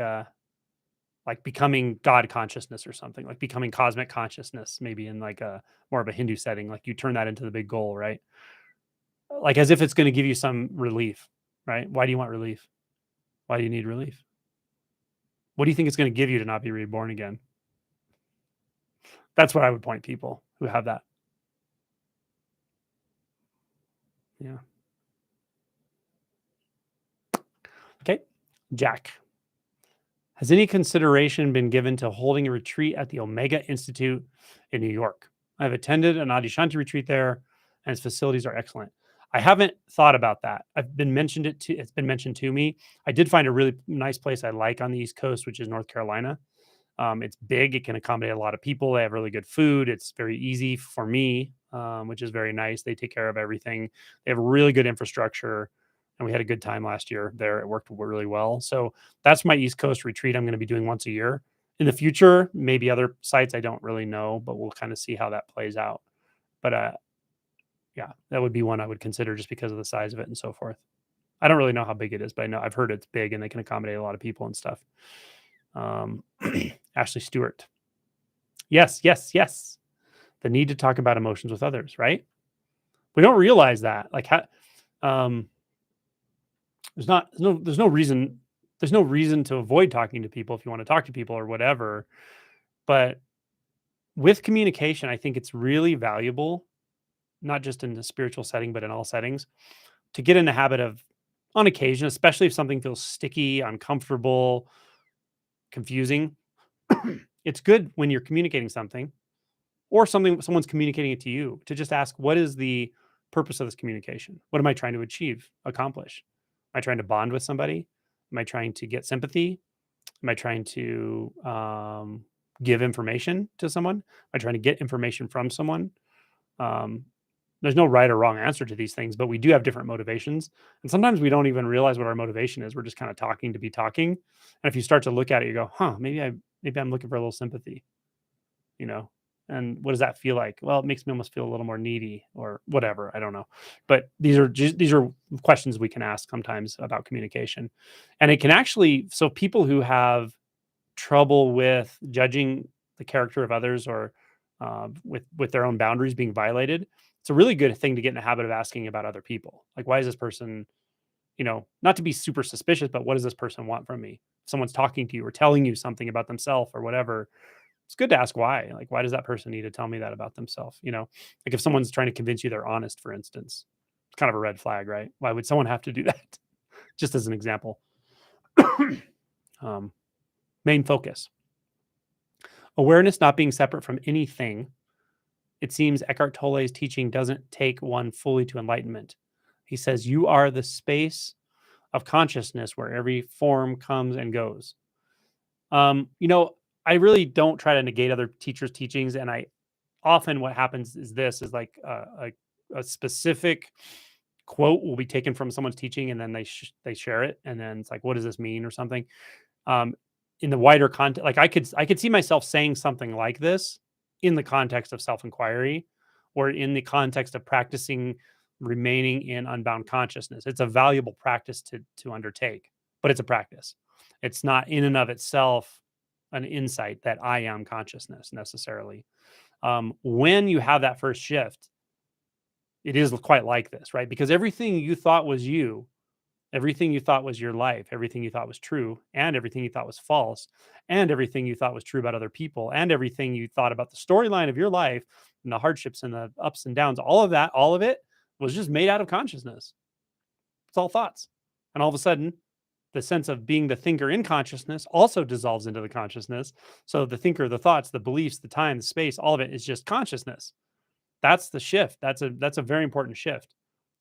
becoming God consciousness or something, like becoming cosmic consciousness, maybe in like a more of a Hindu setting. Like you turn that into the big goal, right? Like as if it's going to give you some relief, right? Why do you want relief? Why do you need relief? What do you think it's going to give you to not be reborn again? That's what I would point people who have that. Yeah. Okay. Jack. Has any consideration been given to holding a retreat at the Omega Institute in New York? I've attended an Adyashanti retreat there, and its facilities are excellent. I haven't thought about that. It's been mentioned to me. I did find a really nice place I like on the East Coast, which is North Carolina. It's big. It can accommodate a lot of people. They have really good food. It's very easy for me, which is very nice. They take care of everything. They have really good infrastructure, and we had a good time last year there. It worked really well. So that's my East Coast retreat. I'm going to be doing once a year. In the future, maybe other sites I don't really know, but we'll kind of see how that plays out. But yeah, that would be one I would consider just because of the size of it and so forth. I don't really know how big it is, but I know I've heard it's big and they can accommodate a lot of people and stuff. Um, Ashley Stewart. Yes, yes, yes. The need to talk about emotions with others, right? We don't realize that. Like, um, there's no reason to avoid talking to people if you want to talk to people or whatever. But with communication, I think it's really valuable, not just in the spiritual setting, but in all settings, to get in the habit of, on occasion, especially if something feels sticky, uncomfortable, confusing, it's good when you're communicating something or someone's communicating it to you, to just ask, what is the purpose of this communication? What am I trying to achieve, accomplish? Am I trying to bond with somebody? Am I trying to get sympathy? Am I trying to give information to someone? Am I trying to get information from someone? Um, there's no right or wrong answer to these things, but we do have different motivations. And sometimes we don't even realize what our motivation is. We're just kind of talking to be talking. And if you start to look at it, you go, huh, maybe I'm looking for a little sympathy, you know? And what does that feel like? Well, it makes me almost feel a little more needy or whatever. I don't know. But these are questions we can ask sometimes about communication. And it can actually, so people who have trouble with judging the character of others, or with their own boundaries being violated, it's a really good thing to get in the habit of asking about other people. Like, why is this person, not to be super suspicious, but what does this person want from me? If someone's talking to you or telling you something about themselves or whatever, it's good to ask why. Like, why does that person need to tell me that about themselves? Like if someone's trying to convince you they're honest, for instance, it's kind of a red flag, right? Why would someone have to do that? Just as an example. um, Main focus: awareness not being separate from anything. It seems Eckhart Tolle's teaching doesn't take one fully to enlightenment. He says, you are the space of consciousness where every form comes and goes. Um, you know, I really don't try to negate other teachers' teachings. And I often, what happens is like a specific quote will be taken from someone's teaching, and then they share it. And then it's like, what does this mean or something? Um, in the wider context, like I could see myself saying something like this in the context of self-inquiry, or in the context of practicing remaining in unbound consciousness. It's a valuable practice to undertake, but it's a practice. It's not in and of itself an insight that I am consciousness necessarily. When you have that first shift, it is quite like this, right? Because everything you thought was you, everything you thought was your life, everything you thought was true, and everything you thought was false, and everything you thought was true about other people, and everything you thought about the storyline of your life and the hardships and the ups and downs, all of that, all of it was just made out of consciousness. It's all thoughts. And all of a sudden, the sense of being the thinker in consciousness also dissolves into the consciousness. So the thinker, the thoughts, the beliefs, the time, the space, all of it is just consciousness. That's the shift. That's a very important shift.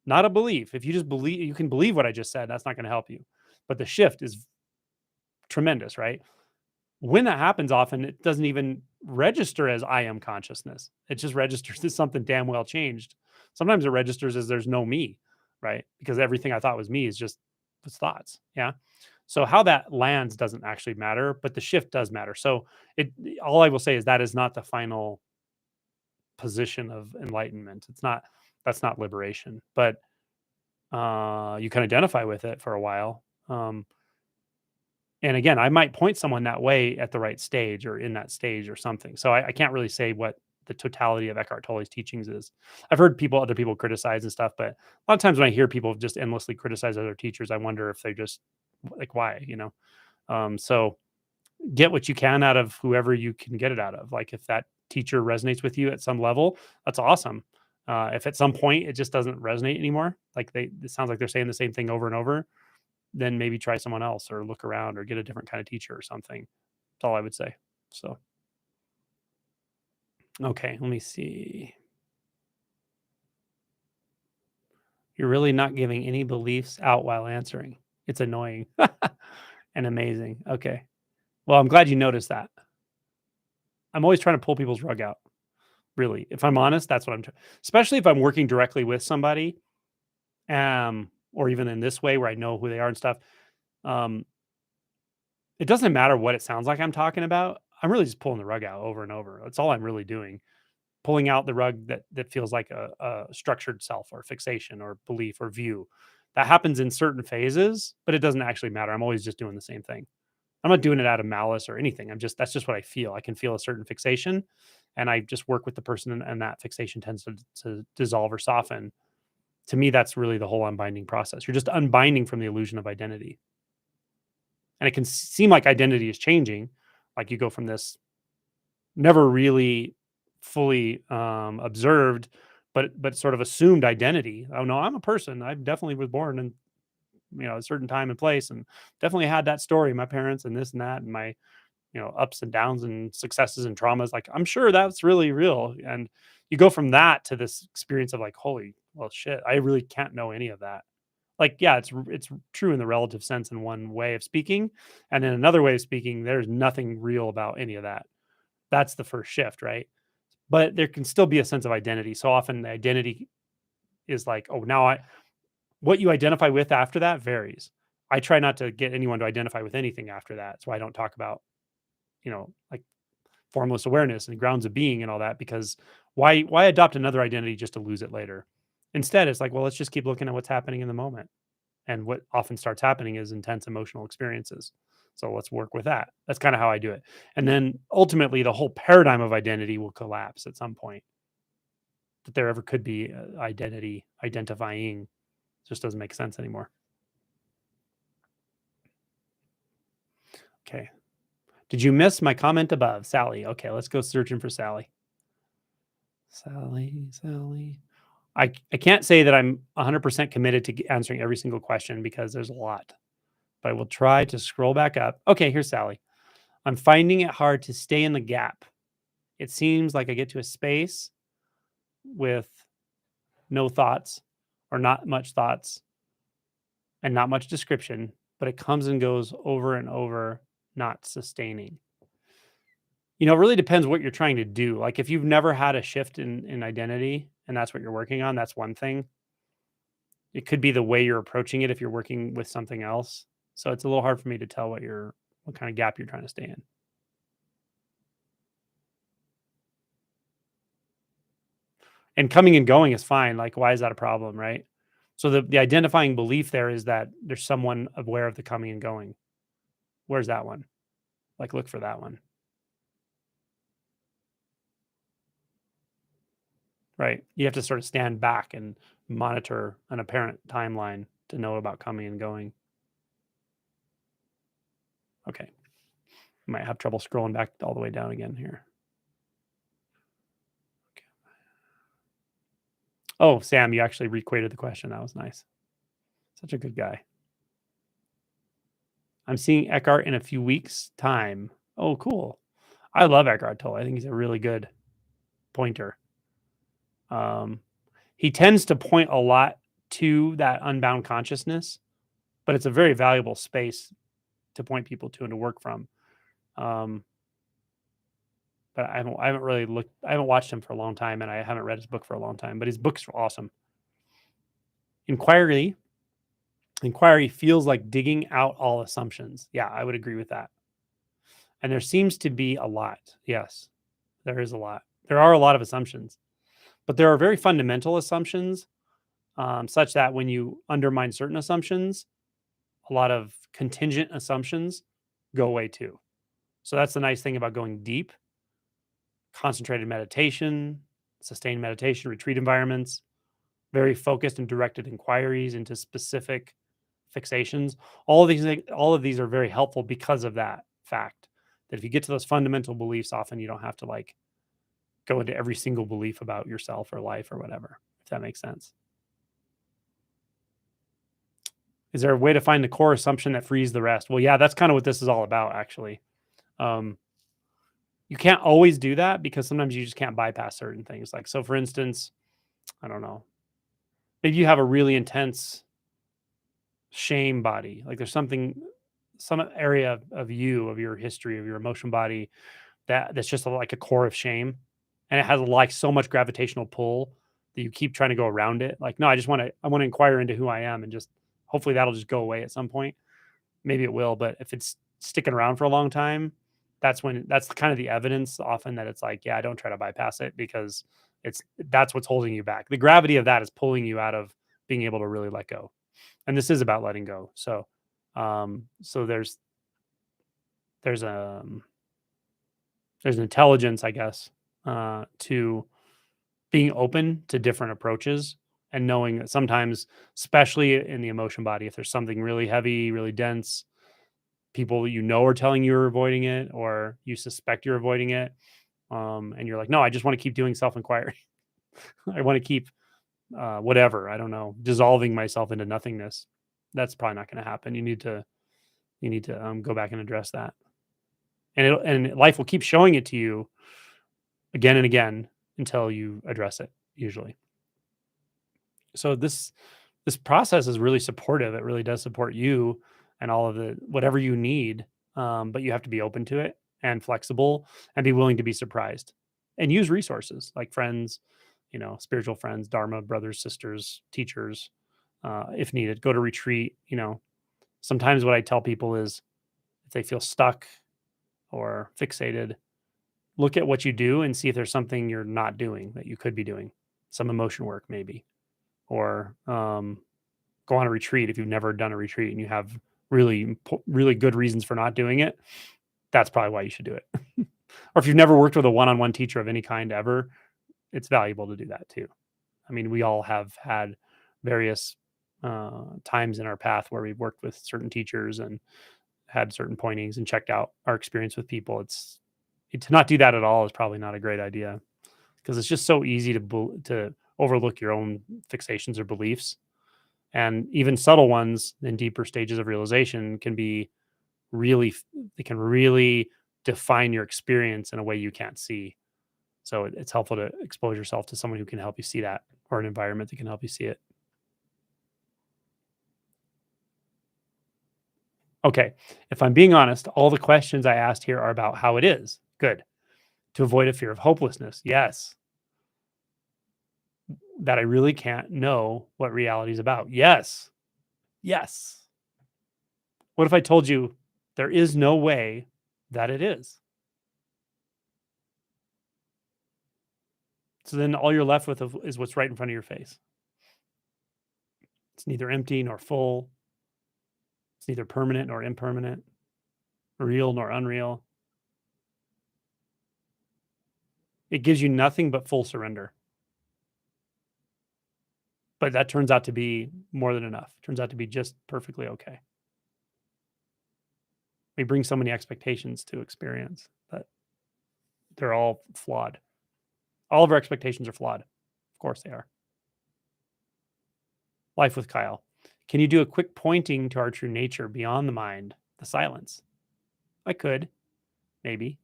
Not a belief. If you just believe, you can believe what I just said. That's not going to help you. But the shift is tremendous, right? When that happens, often it doesn't even register as I am consciousness. It just registers as something damn well changed. Sometimes it registers as there's no me, right? Because everything I thought was me is just was thoughts. Yeah. So how that lands doesn't actually matter, but the shift does matter. So it all I will say is that is not the final position of enlightenment. It's not, that's not liberation, but you can identify with it for a while. And again, I might point someone that way at the right stage or in that stage or something. So I can't really say what the totality of Eckhart Tolle's teachings is. I've heard other people criticize and stuff, but a lot of times when I hear people just endlessly criticize other teachers, I wonder if they just like, why? So get what you can out of whoever you can get it out of. Like if that teacher resonates with you at some level, that's awesome. If at some point it just doesn't resonate anymore, like it sounds like they're saying the same thing over and over, then maybe try someone else or look around or get a different kind of teacher or something. That's all I would say. So, okay, let me see. You're really not giving any beliefs out while answering. It's annoying and amazing. Okay. Well, I'm glad you noticed that. I'm always trying to pull people's rug out. Really, if I'm honest, that's what I'm trying. Especially if I'm working directly with somebody, or even in this way where I know who they are and stuff. Um, it doesn't matter what it sounds like I'm talking about. I'm really just pulling the rug out over and over. That's all I'm really doing. Pulling out the rug that feels like a structured self or fixation or belief or view. That happens in certain phases, but it doesn't actually matter. I'm always just doing the same thing. I'm not doing it out of malice or anything. That's just what I feel. I can feel a certain fixation, and I just work with the person, and that fixation tends to dissolve or soften. To me, that's really the whole unbinding process. You're just unbinding from the illusion of identity. And it can seem like identity is changing. Like you go from this never really fully observed, but sort of assumed identity. Oh no, I'm a person. I definitely was born in a certain time and place, and definitely had that story. My parents and this and that, and my ups and downs and successes and traumas. Like, I'm sure that's really real. And you go from that to this experience of like, holy, well, shit, I really can't know any of that. Like, yeah, it's true in the relative sense in one way of speaking, and in another way of speaking, there's nothing real about any of that. That's the first shift, right? But there can still be a sense of identity. So often the identity is like, oh, now I what you identify with after that varies. I try not to get anyone to identify with anything after that. So I don't talk about, like formless awareness and grounds of being and all that, because why adopt another identity just to lose it later? Instead, it's like, well, let's just keep looking at what's happening in the moment. And what often starts happening is intense emotional experiences. So let's work with that. That's kind of how I do it. And then ultimately, the whole paradigm of identity will collapse at some point. That there ever could be identity identifying just doesn't make sense anymore. Okay. Did you miss my comment above, Sally? Okay, let's go searching for Sally. Sally. I can't say that I'm 100% committed to answering every single question because there's a lot, but I will try to scroll back up. Okay, here's Sally. I'm finding it hard to stay in the gap. It seems like I get to a space with no thoughts or not much thoughts and not much description, but it comes and goes over and over, not sustaining. It really depends what you're trying to do. Like if you've never had a shift in identity and that's what you're working on, that's one thing. It could be the way you're approaching it if you're working with something else. So it's a little hard for me to tell what kind of gap you're trying to stay in. And coming and going is fine. Like, why is that a problem, right? So the identifying belief there is that there's someone aware of the coming and going. Where's that one? Like, look for that one. Right. You have to sort of stand back and monitor an apparent timeline to know about coming and going. Okay. Might have trouble scrolling back all the way down again here. Okay. Oh, Sam, you actually re-quoted the question. That was nice. Such a good guy. I'm seeing Eckhart in a few weeks' time. Oh, cool. I love Eckhart Tolle. I think he's a really good pointer. He tends to point a lot to that unbound consciousness, but it's a very valuable space to point people to and to work from. Um, but I haven't really looked. I haven't watched him for a long time, and I haven't read his book for a long time. But his books are awesome. Inquiry feels like digging out all assumptions. Yeah, I would agree with that. And there seems to be a lot. Yes, there is a lot. There are a lot of assumptions, but there are very fundamental assumptions, such that when you undermine certain assumptions, a lot of contingent assumptions go away too. So that's the nice thing about going deep. Concentrated meditation, sustained meditation, retreat environments, very focused and directed inquiries into specific fixations. All of these are very helpful because of that fact. That if you get to those fundamental beliefs, often you don't have to like go into every single belief about yourself or life or whatever, if that makes sense. Is there a way to find the core assumption that frees the rest? Well, yeah, that's kind of what this is all about, actually. Um, you can't always do that because sometimes you just can't bypass certain things. Like, so for instance, I don't know, maybe you have a really intense shame body. Like there's some area of you, of your history, of your emotion body that's just like a core of shame. And it has like so much gravitational pull that you keep trying to go around it. Like, no, I want to inquire into who I am and just hopefully that'll just go away at some point. Maybe it will, but if it's sticking around for a long time, that's kind of the evidence often that it's like, yeah, don't try to bypass it because that's what's holding you back. The gravity of that is pulling you out of being able to really let go. And this is about letting go. So there's a there's an intelligence, I guess, to being open to different approaches and knowing that sometimes, especially in the emotion body, if there's something really heavy, really dense, people are telling you you're avoiding it or you suspect you're avoiding it. And you're like, no, I just want to keep doing self inquiry. I want to keep whatever, I don't know, dissolving myself into nothingness. That's probably not going to happen. You need to go back and address that. and life will keep showing it to you again and again until you address it, usually. So this process is really supportive. It really does support you and all of the whatever you need. But you have to be open to it and flexible and be willing to be surprised and use resources like friends, spiritual friends, Dharma brothers, sisters, teachers, if needed. Go to retreat. Sometimes what I tell people is if they feel stuck or fixated, look at what you do and see if there's something you're not doing that you could be doing. Some emotion work, maybe, or go on a retreat if you've never done a retreat and you have really good reasons for not doing it. That's probably why you should do it. Or if you've never worked with a one-on-one teacher of any kind ever, it's valuable to do that too. I mean, we all have had various times in our path where we've worked with certain teachers and had certain pointings and checked out our experience with people. To not do that at all is probably not a great idea because it's just so easy to overlook your own fixations or beliefs. And even subtle ones in deeper stages of realization they can really define your experience in a way you can't see. So it's helpful to expose yourself to someone who can help you see that, or an environment that can help you see it. Okay. If I'm being honest, all the questions I asked here are about how it is. Good. To avoid a fear of hopelessness. Yes. That I really can't know what reality is about. Yes. Yes. What if I told you there is no way that it is? So then all you're left with is what's right in front of your face. It's neither empty nor full. It's neither permanent nor impermanent, real nor unreal. It gives you nothing but full surrender. But that turns out to be more than enough. Turns out to be just perfectly okay. We bring so many expectations to experience, but they're all flawed. All of our expectations are flawed. Of course they are. Life with Kyle. Can you do a quick pointing to our true nature beyond the mind, the silence? I could, maybe,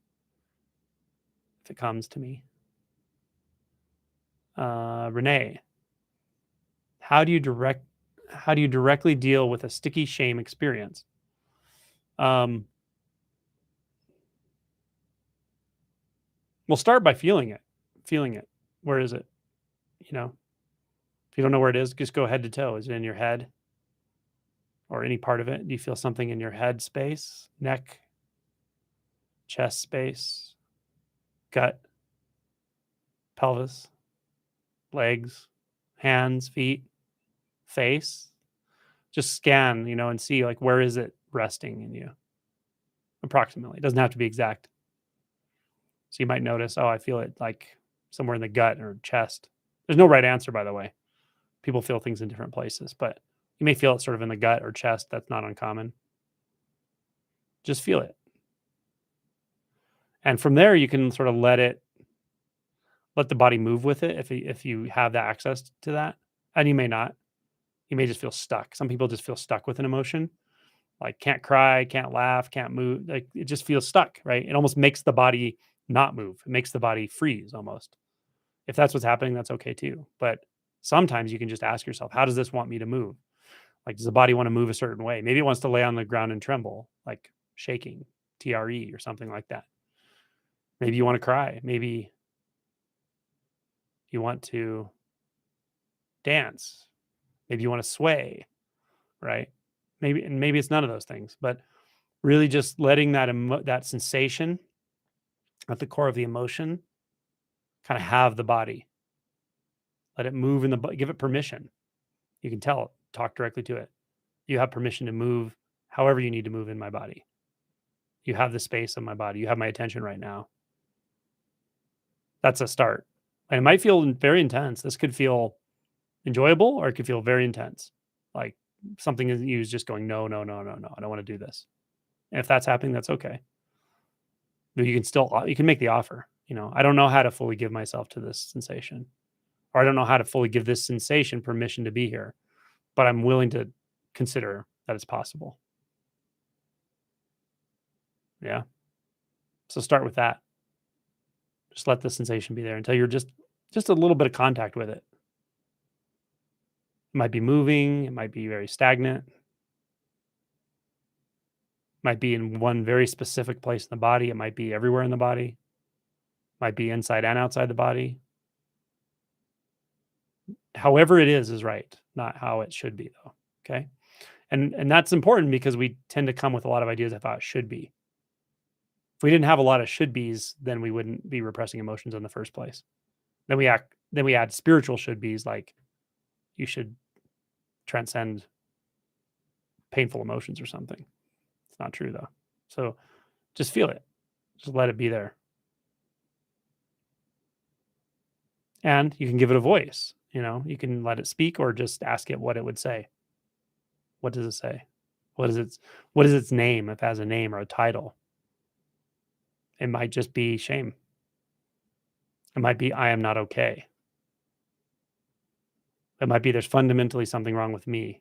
if it comes to me. Renee, how do you directly deal with a sticky shame experience? We'll start by feeling it. Feeling it. Where is it? If you don't know where it is, just go head to toe. Is it in your head or any part of it? Do you feel something in your head space, neck, chest space, gut, pelvis, legs, hands, feet, face? Just scan, and see like where is it resting in you approximately. It doesn't have to be exact. So you might notice, oh, I feel it like somewhere in the gut or chest. There's no right answer, by the way. People feel things in different places, but you may feel it sort of in the gut or chest. That's not uncommon. Just feel it. And from there, you can sort of let the body move with it if you have that access to that. And you may not. You may just feel stuck. Some people just feel stuck with an emotion, like can't cry, can't laugh, can't move. Like it just feels stuck, right? It almost makes the body not move. It makes the body freeze almost. If that's what's happening, that's okay too. But sometimes you can just ask yourself, how does this want me to move? Like, does the body want to move a certain way? Maybe it wants to lay on the ground and tremble, like shaking, TRE or something like that. Maybe you want to cry. Maybe you want to dance. Maybe you want to sway, right? Maybe it's none of those things, but really just letting that sensation at the core of the emotion kind of have the body. Let it move give it permission. You can tell it, talk directly to it. You have permission to move however you need to move in my body. You have the space of my body. You have my attention right now. That's a start. And it might feel very intense. This could feel enjoyable or it could feel very intense. Like something in you is just going, no, no, no, no, no. I don't want to do this. And if that's happening, that's okay. But you can make the offer. I don't know how to fully give myself to this sensation, or I don't know how to fully give this sensation permission to be here, but I'm willing to consider that it's possible. Yeah. So start with that. Just let the sensation be there until you're just a little bit of contact with it. It might be moving, it might be very stagnant, might be in one very specific place in the body, it might be everywhere in the body, might be inside and outside the body. However it is right, not how it should be though. Okay? And that's important because we tend to come with a lot of ideas of how it should be. If we didn't have a lot of should be's, then we wouldn't be repressing emotions in the first place. Then we add spiritual should be's like you should transcend painful emotions or something. It's not true though. So just feel it. Just let it be there. And you can give it a voice, you can let it speak or just ask it what it would say. What does it say? What is its name if it has a name or a title? It might just be shame. It might be I am not okay. It might be there's fundamentally something wrong with me.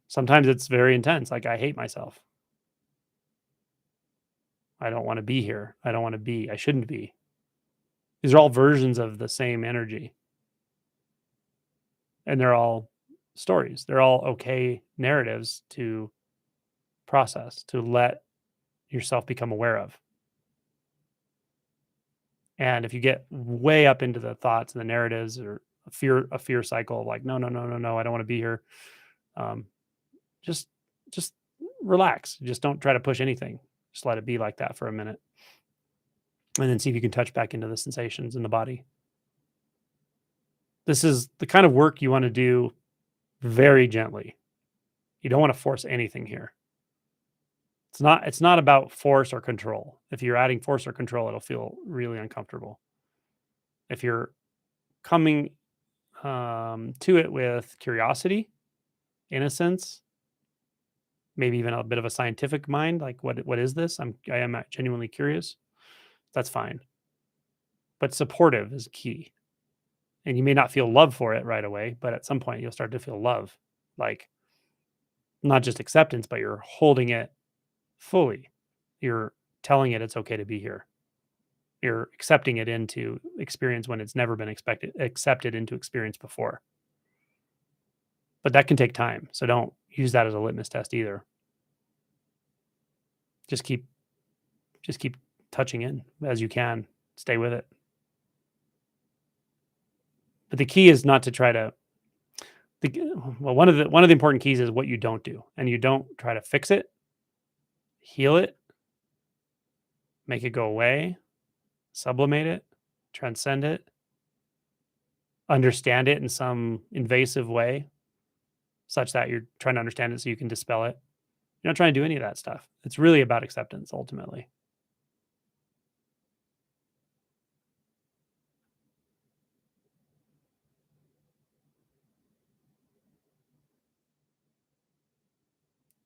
Sometimes it's very intense, like I hate myself. I don't want to be here. I don't want to be. I shouldn't be. These are all versions of the same energy. And they're all stories. They're all okay narratives to process, to let yourself become aware of. And if you get way up into the thoughts and the narratives or a fear cycle, like no, no, no, no, no, I don't want to be here. Um, just just relax. Just don't try to push anything. Just let it be like that for a minute. And then see if you can touch back into the sensations in the body. This is the kind of work you want to do very gently. You don't want to force anything here. It's not about force or control. If you're adding force or control, it'll feel really uncomfortable. If you're coming to it with curiosity, innocence, maybe even a bit of a scientific mind, like what is this? I am genuinely curious. That's fine. But supportive is key. And you may not feel love for it right away, but at some point you'll start to feel love, like not just acceptance, but you're holding it fully. You're telling it it's okay to be here. You're accepting it into experience when it's never been accepted into experience before. But that can take time. So don't use that as a litmus test either. Just keep touching in as you can. Stay with it. But the key is not to try to one of the important keys is what you don't do. And you don't try to fix it, heal it, make it go away, sublimate it, transcend it, understand it in some invasive way, such that you're trying to understand it so you can dispel it. You're not trying to do any of that stuff. It's really about acceptance ultimately.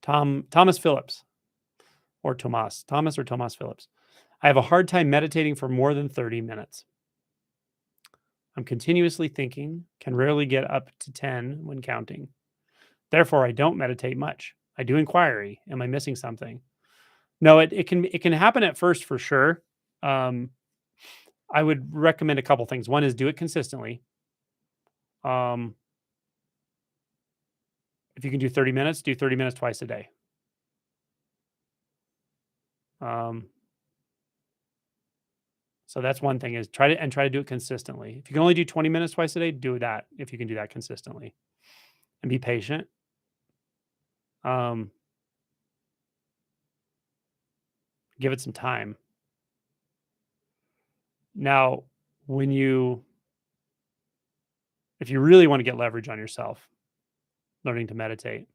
Thomas Phillips or Thomas or Thomas Phillips. I have a hard time meditating for more than 30 minutes. I'm continuously thinking, can rarely get up to 10 when counting. Therefore, I don't meditate much. I do inquiry. Am I missing something? No, it can happen at first for sure. Um, I would recommend a couple things. One is do it consistently. Um, if you can do 30 minutes, do 30 minutes twice a day. Um, so that's one thing is try to do it consistently. If you can only do 20 minutes twice a day, do that if you can do that consistently. And be patient. Um, give it some time. Now, when you if you really want to get leverage on yourself, learning to meditate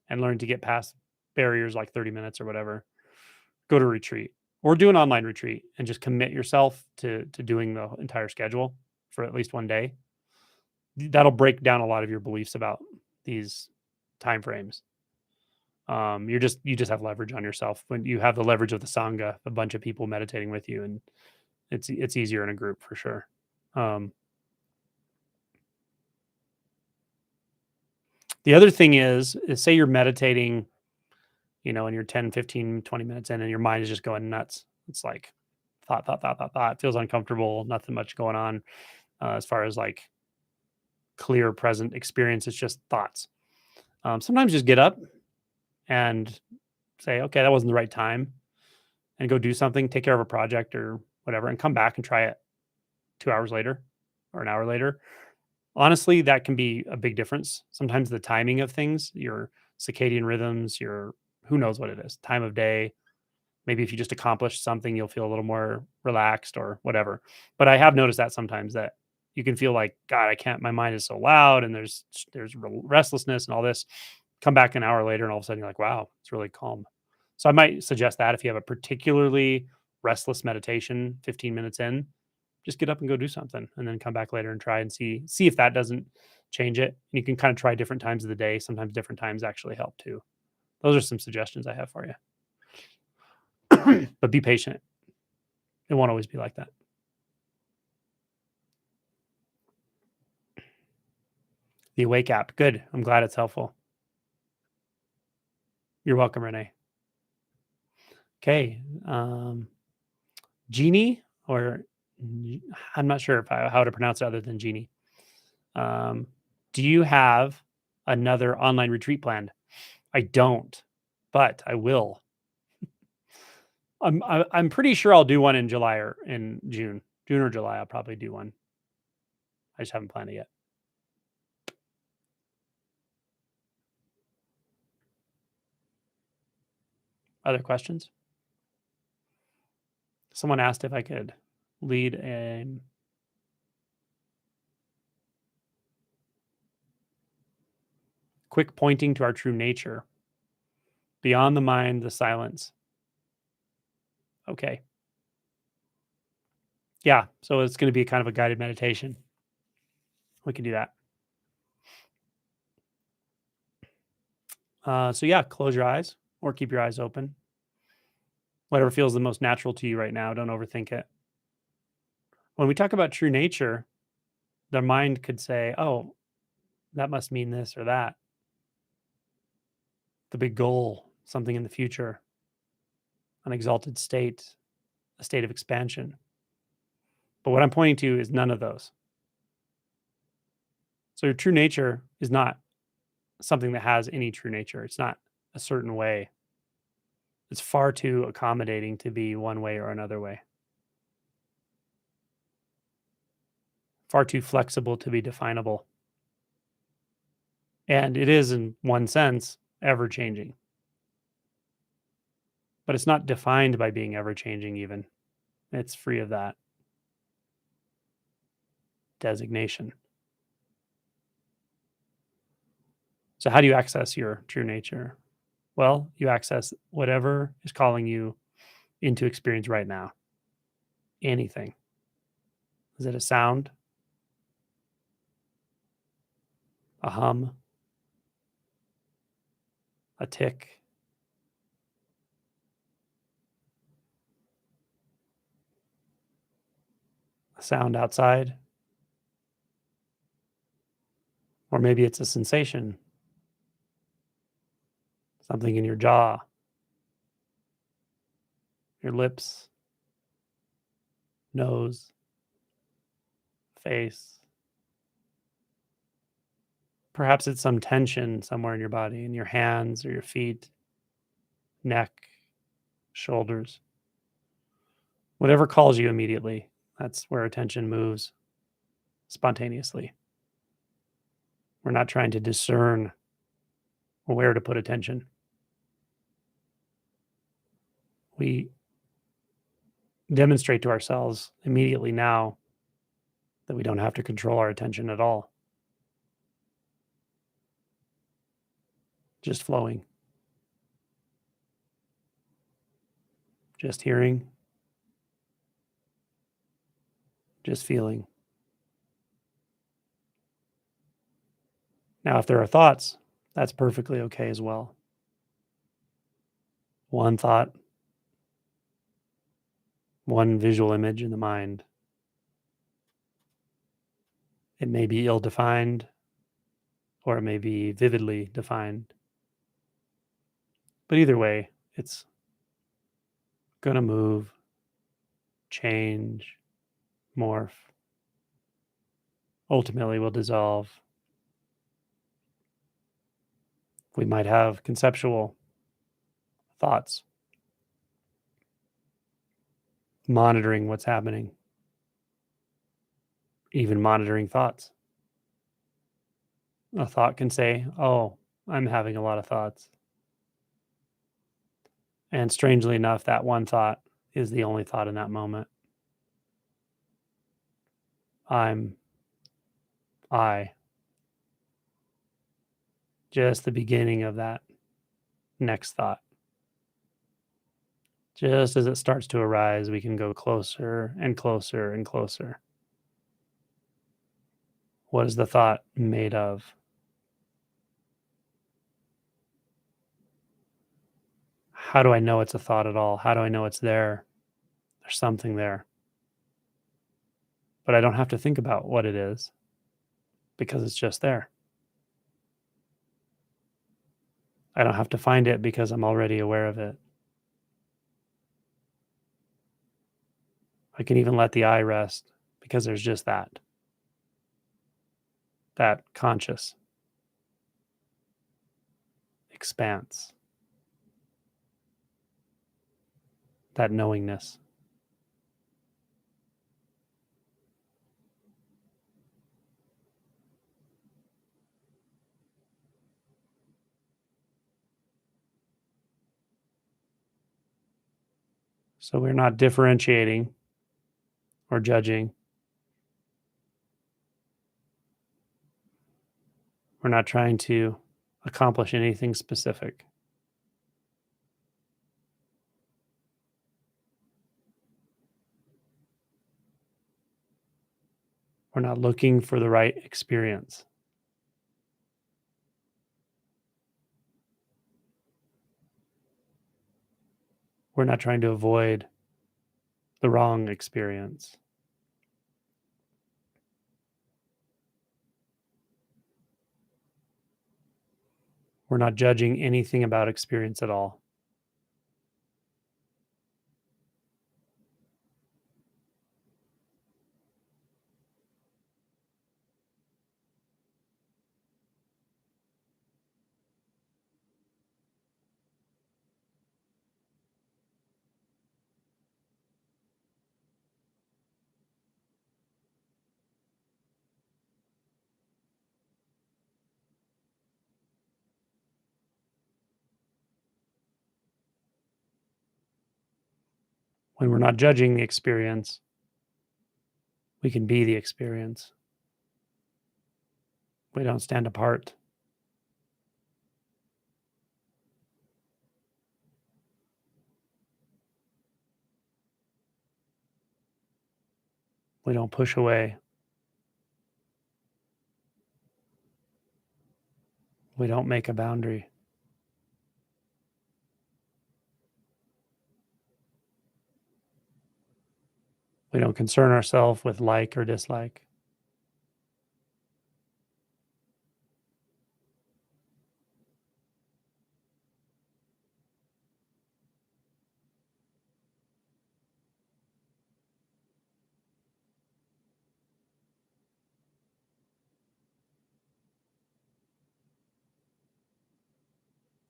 and learn to get past barriers like 30 minutes or whatever, go to retreat or do an online retreat and just commit yourself to doing the entire schedule for at least one day. That'll break down a lot of your beliefs about these time frames. You just have leverage on yourself when you have the leverage of the sangha, a bunch of people meditating with you, and it's easier in a group for sure. Um, the other thing is say you're meditating and you're 10, 15, 20 minutes in and your mind is just going nuts. It's like thought, thought, thought, thought, thought. It feels uncomfortable, nothing much going on as far as like clear present experience. It's just thoughts. Sometimes just get up and say, okay, that wasn't the right time, and go do something, take care of a project or whatever, and come back and try it 2 hours later or an hour later. Honestly, that can be a big difference. Sometimes the timing of things, your circadian rhythms, your who knows what it is, time of day. Maybe if you just accomplished something, you'll feel a little more relaxed or whatever. But I have noticed that sometimes that you can feel like, God, I can't. My mind is so loud, and there's restlessness and all this. Come back an hour later, and all of a sudden you're like, wow, it's really calm. So I might suggest that if you have a particularly restless meditation, 15 minutes in, just get up and go do something, and then come back later and try and see if that doesn't change it. And you can kind of try different times of the day. Sometimes different times actually help too. Those are some suggestions I have for you. But be patient. It won't always be like that. The Awake app. Good. I'm glad it's helpful. You're welcome, Renee. Okay. Jeannie, or I'm not sure how to pronounce it other than Jeannie. Do you have another online retreat planned? I don't, but I will. I'm pretty sure I'll do one in July or in June. June or July, I'll probably do one. I just haven't planned it yet. Other questions? Someone asked if I could lead a quick pointing to our true nature, beyond the mind, the silence. Okay. Yeah. So it's going to be kind of a guided meditation. We can do that. So yeah, close your eyes or keep your eyes open. Whatever feels the most natural to you right now. Don't overthink it. When we talk about true nature, the mind could say, oh, that must mean this or that. The big goal, something in the future, an exalted state, a state of expansion. But what I'm pointing to is none of those. So your true nature is not something that has any true nature. It's not a certain way. It's far too accommodating to be one way or another way. Far too flexible to be definable. And it is, in one sense, ever changing. But it's not defined by being ever changing, even. It's free of that designation. So, how do you access your true nature? Well, you access whatever is calling you into experience right now. Anything. Is it a sound, a hum, a tick, a sound outside? Or maybe it's a sensation, something in your jaw, your lips, nose, face. Perhaps it's some tension somewhere in your body, in your hands or your feet, neck, shoulders. Whatever calls you immediately, that's where attention moves spontaneously. We're not trying to discern where to put attention. We demonstrate to ourselves immediately now that we don't have to control our attention at all. Just flowing, just hearing, just feeling. Now, if there are thoughts, that's perfectly okay as well. One thought, one visual image in the mind. It may be ill defined or it may be vividly defined. But either way, it's going to move, change, morph, ultimately will dissolve. We might have conceptual thoughts, monitoring what's happening, even monitoring thoughts. A thought can say, "Oh, I'm having a lot of thoughts." And strangely enough, that one thought is the only thought in that moment. I'm, I, just the beginning of that next thought. Just as it starts to arise, we can go closer and closer and closer. What is the thought made of? How do I know it's a thought at all? How do I know it's there? There's something there. But I don't have to think about what it is because it's just there. I don't have to find it because I'm already aware of it. I can even let the eye rest because there's just that conscious expanse, that knowingness. So we're not differentiating or judging. We're not trying to accomplish anything specific. We're not looking for the right experience. We're not trying to avoid the wrong experience. We're not judging anything about experience at all. When we're not judging the experience, we can be the experience. We don't stand apart. We don't push away. We don't make a boundary. We don't concern ourselves with like or dislike.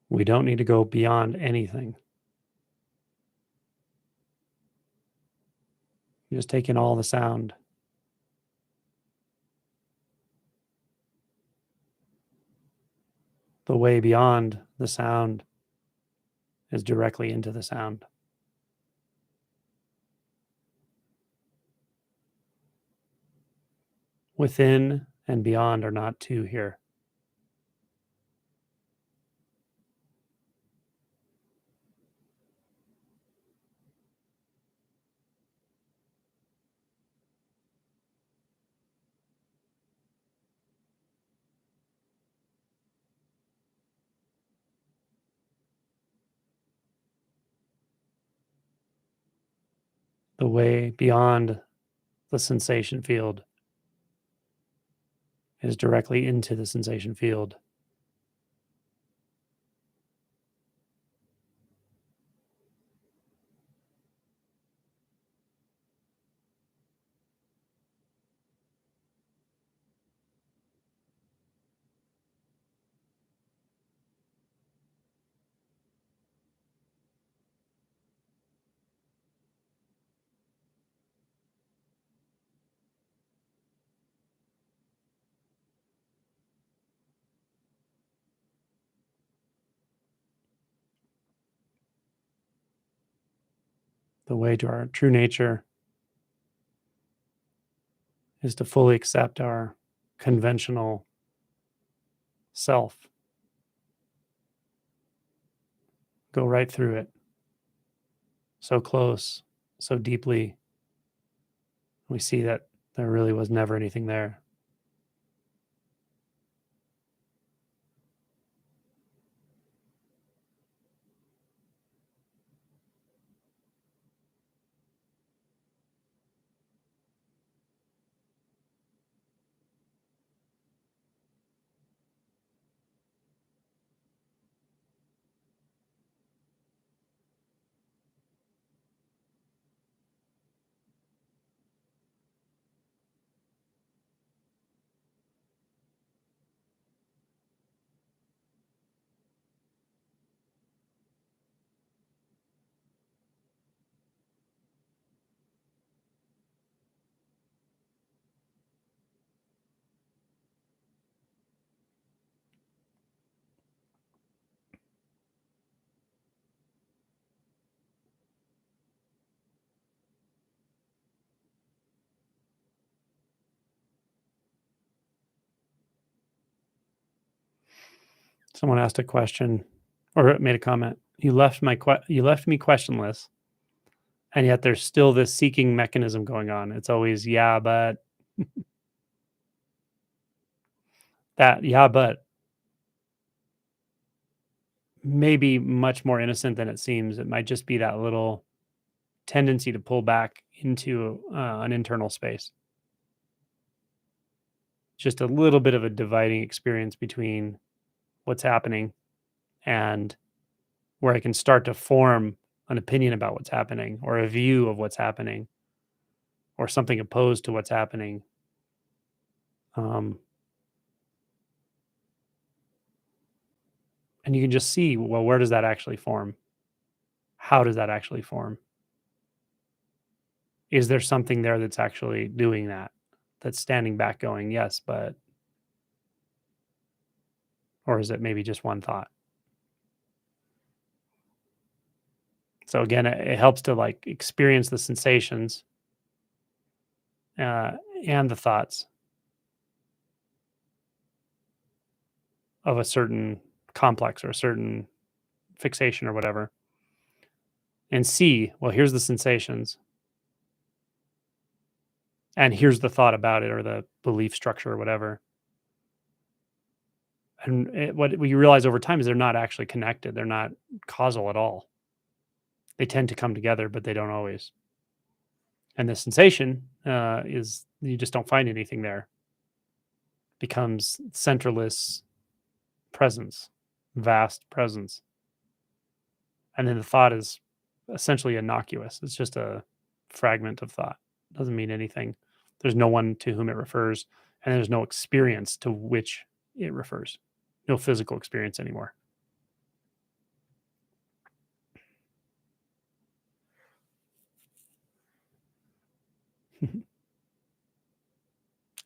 We don't need to go beyond anything. You just take in all the sound. The way beyond the sound is directly into the sound. Within and beyond are not two here. The way beyond the sensation field is directly into the sensation field. The way to our true nature is to fully accept our conventional self, go right through it, so close, so deeply. We see that there really was never anything there. Someone asked a question or made a comment. You left me questionless, and yet there's still this seeking mechanism going on. It's always yeah, but that yeah, but maybe much more innocent than it seems. It might just be that little tendency to pull back into an internal space. Just a little bit of a dividing experience between what's happening and where I can start to form an opinion about what's happening or a view of what's happening or something opposed to what's happening. Um, and you can just see, well, where does that actually form? How does that actually form? Is there something there that's actually doing that? That's standing back going, yes, but, or is it maybe just one thought? So again, it helps to like experience the sensations uh, and the thoughts of a certain complex or a certain fixation or whatever, and see, well, here's the sensations, and here's the thought about it or the belief structure or whatever. And what we realize over time is they're not actually connected. They're not causal at all. They tend to come together, but they don't always. And the sensation is you just don't find anything there. Becomes centerless presence, vast presence. And then the thought is essentially innocuous. It's just a fragment of thought. Doesn't mean anything. There's no one to whom it refers, and there's no experience to which it refers. No physical experience anymore.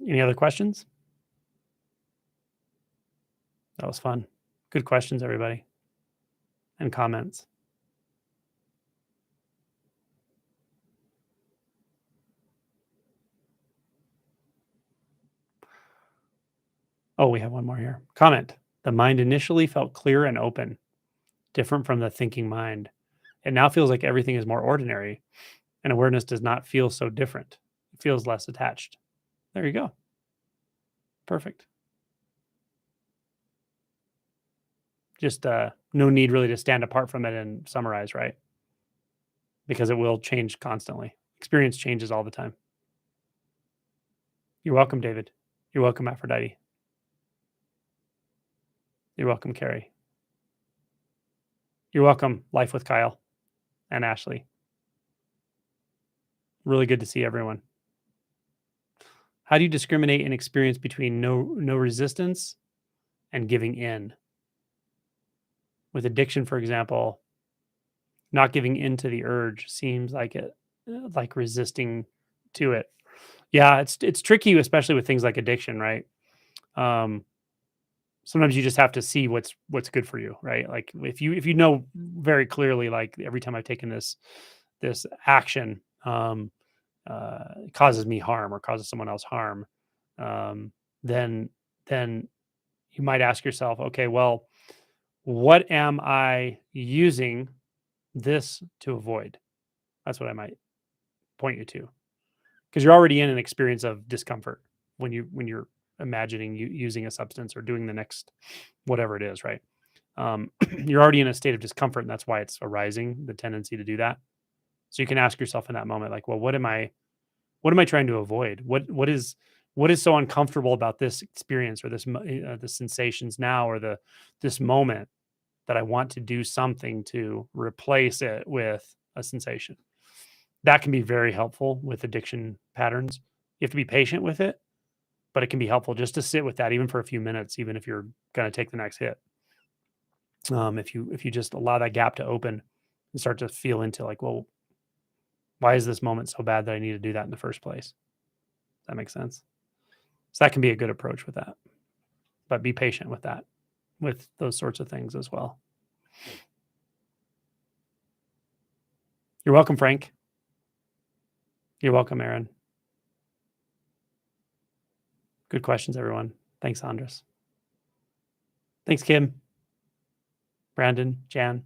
Any other questions? That was fun. Good questions, everybody, and comments. Oh, we have one more here. Comment. The mind initially felt clear and open, different from the thinking mind. It now feels like everything is more ordinary, and awareness does not feel so different. It feels less attached. There you go. Perfect. Just no need really to stand apart from it and summarize, right? Because it will change constantly. Experience changes all the time. You're welcome, David. You're welcome, Aphrodite. You're welcome, Carrie. You're welcome, Life with Kyle and Ashley. Really good to see everyone. How do you discriminate in experience between no resistance and giving in? With addiction, for example, not giving in to the urge seems like it like resisting to it. Yeah, it's tricky, especially with things like addiction, right? Um, Sometimes you just have to see what's good for you, right? Like if you know very clearly, like every time I've taken this action causes me harm or causes someone else harm, um, then then you might ask yourself, okay, well, what am I using this to avoid? That's what I might point you to, because you're already in an experience of discomfort when you're imagining you using a substance or doing the next whatever it is, right? You're already in a state of discomfort, and that's why it's arising, the tendency to do that. So you can ask yourself in that moment, like, well, what am I trying to avoid? What is so uncomfortable about this experience or the sensations now or this moment that I want to do something to replace it with a sensation? That can be very helpful with addiction patterns. You have to be patient with it, but it can be helpful just to sit with that even for a few minutes, even if you're going to take the next hit. If you just allow that gap to open and start to feel into like, well, why is this moment so bad that I need to do that in the first place? Does that make sense? So that can be a good approach with that, but be patient with that, with those sorts of things as well. You're welcome, Frank. You're welcome, Aaron. Good questions, everyone. Thanks, Andres. Thanks, Kim, Brandon, Jan.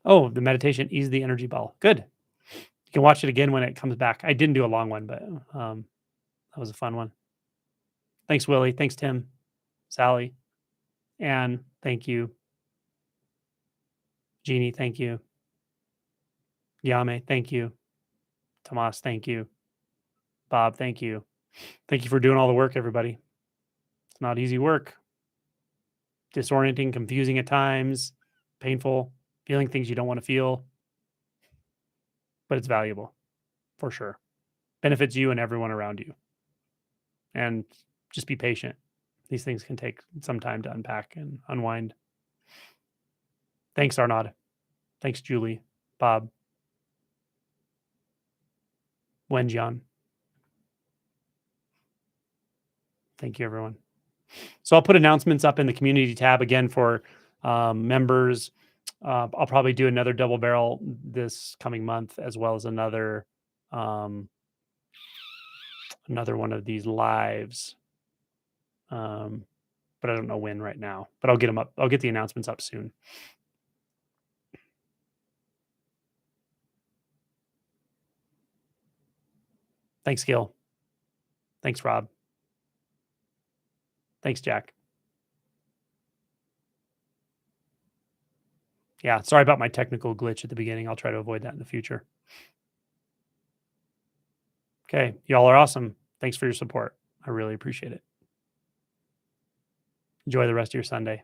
Oh, the meditation ease the energy ball. Good. You can watch it again when it comes back. I didn't do a long one, but that was a fun one. Thanks, Willie. Thanks, Tim, Sally, Anne. Thank you, Jeannie. Thank you, Yame. Thank you, Tomas. Thank you, Bob. Thank you. Thank you for doing all the work, everybody. It's not easy work. Disorienting, confusing at times, painful, feeling things you don't want to feel, but it's valuable for sure. Benefits you and everyone around you. And just be patient. These things can take some time to unpack and unwind. Thanks, Arnaud. Thanks, Julie, Bob, Wenjian. Thank you, everyone. So I'll put announcements up in the community tab again for members. I'll probably do another double barrel this coming month, as well as another one of these lives. But I don't know when right now. But I'll get them up. I'll get the announcements up soon. Thanks, Gil. Thanks, Rob. Thanks, Jack. Yeah, sorry about my technical glitch at the beginning. I'll try to avoid that in the future. Okay, y'all are awesome. Thanks for your support. I really appreciate it. Enjoy the rest of your Sunday.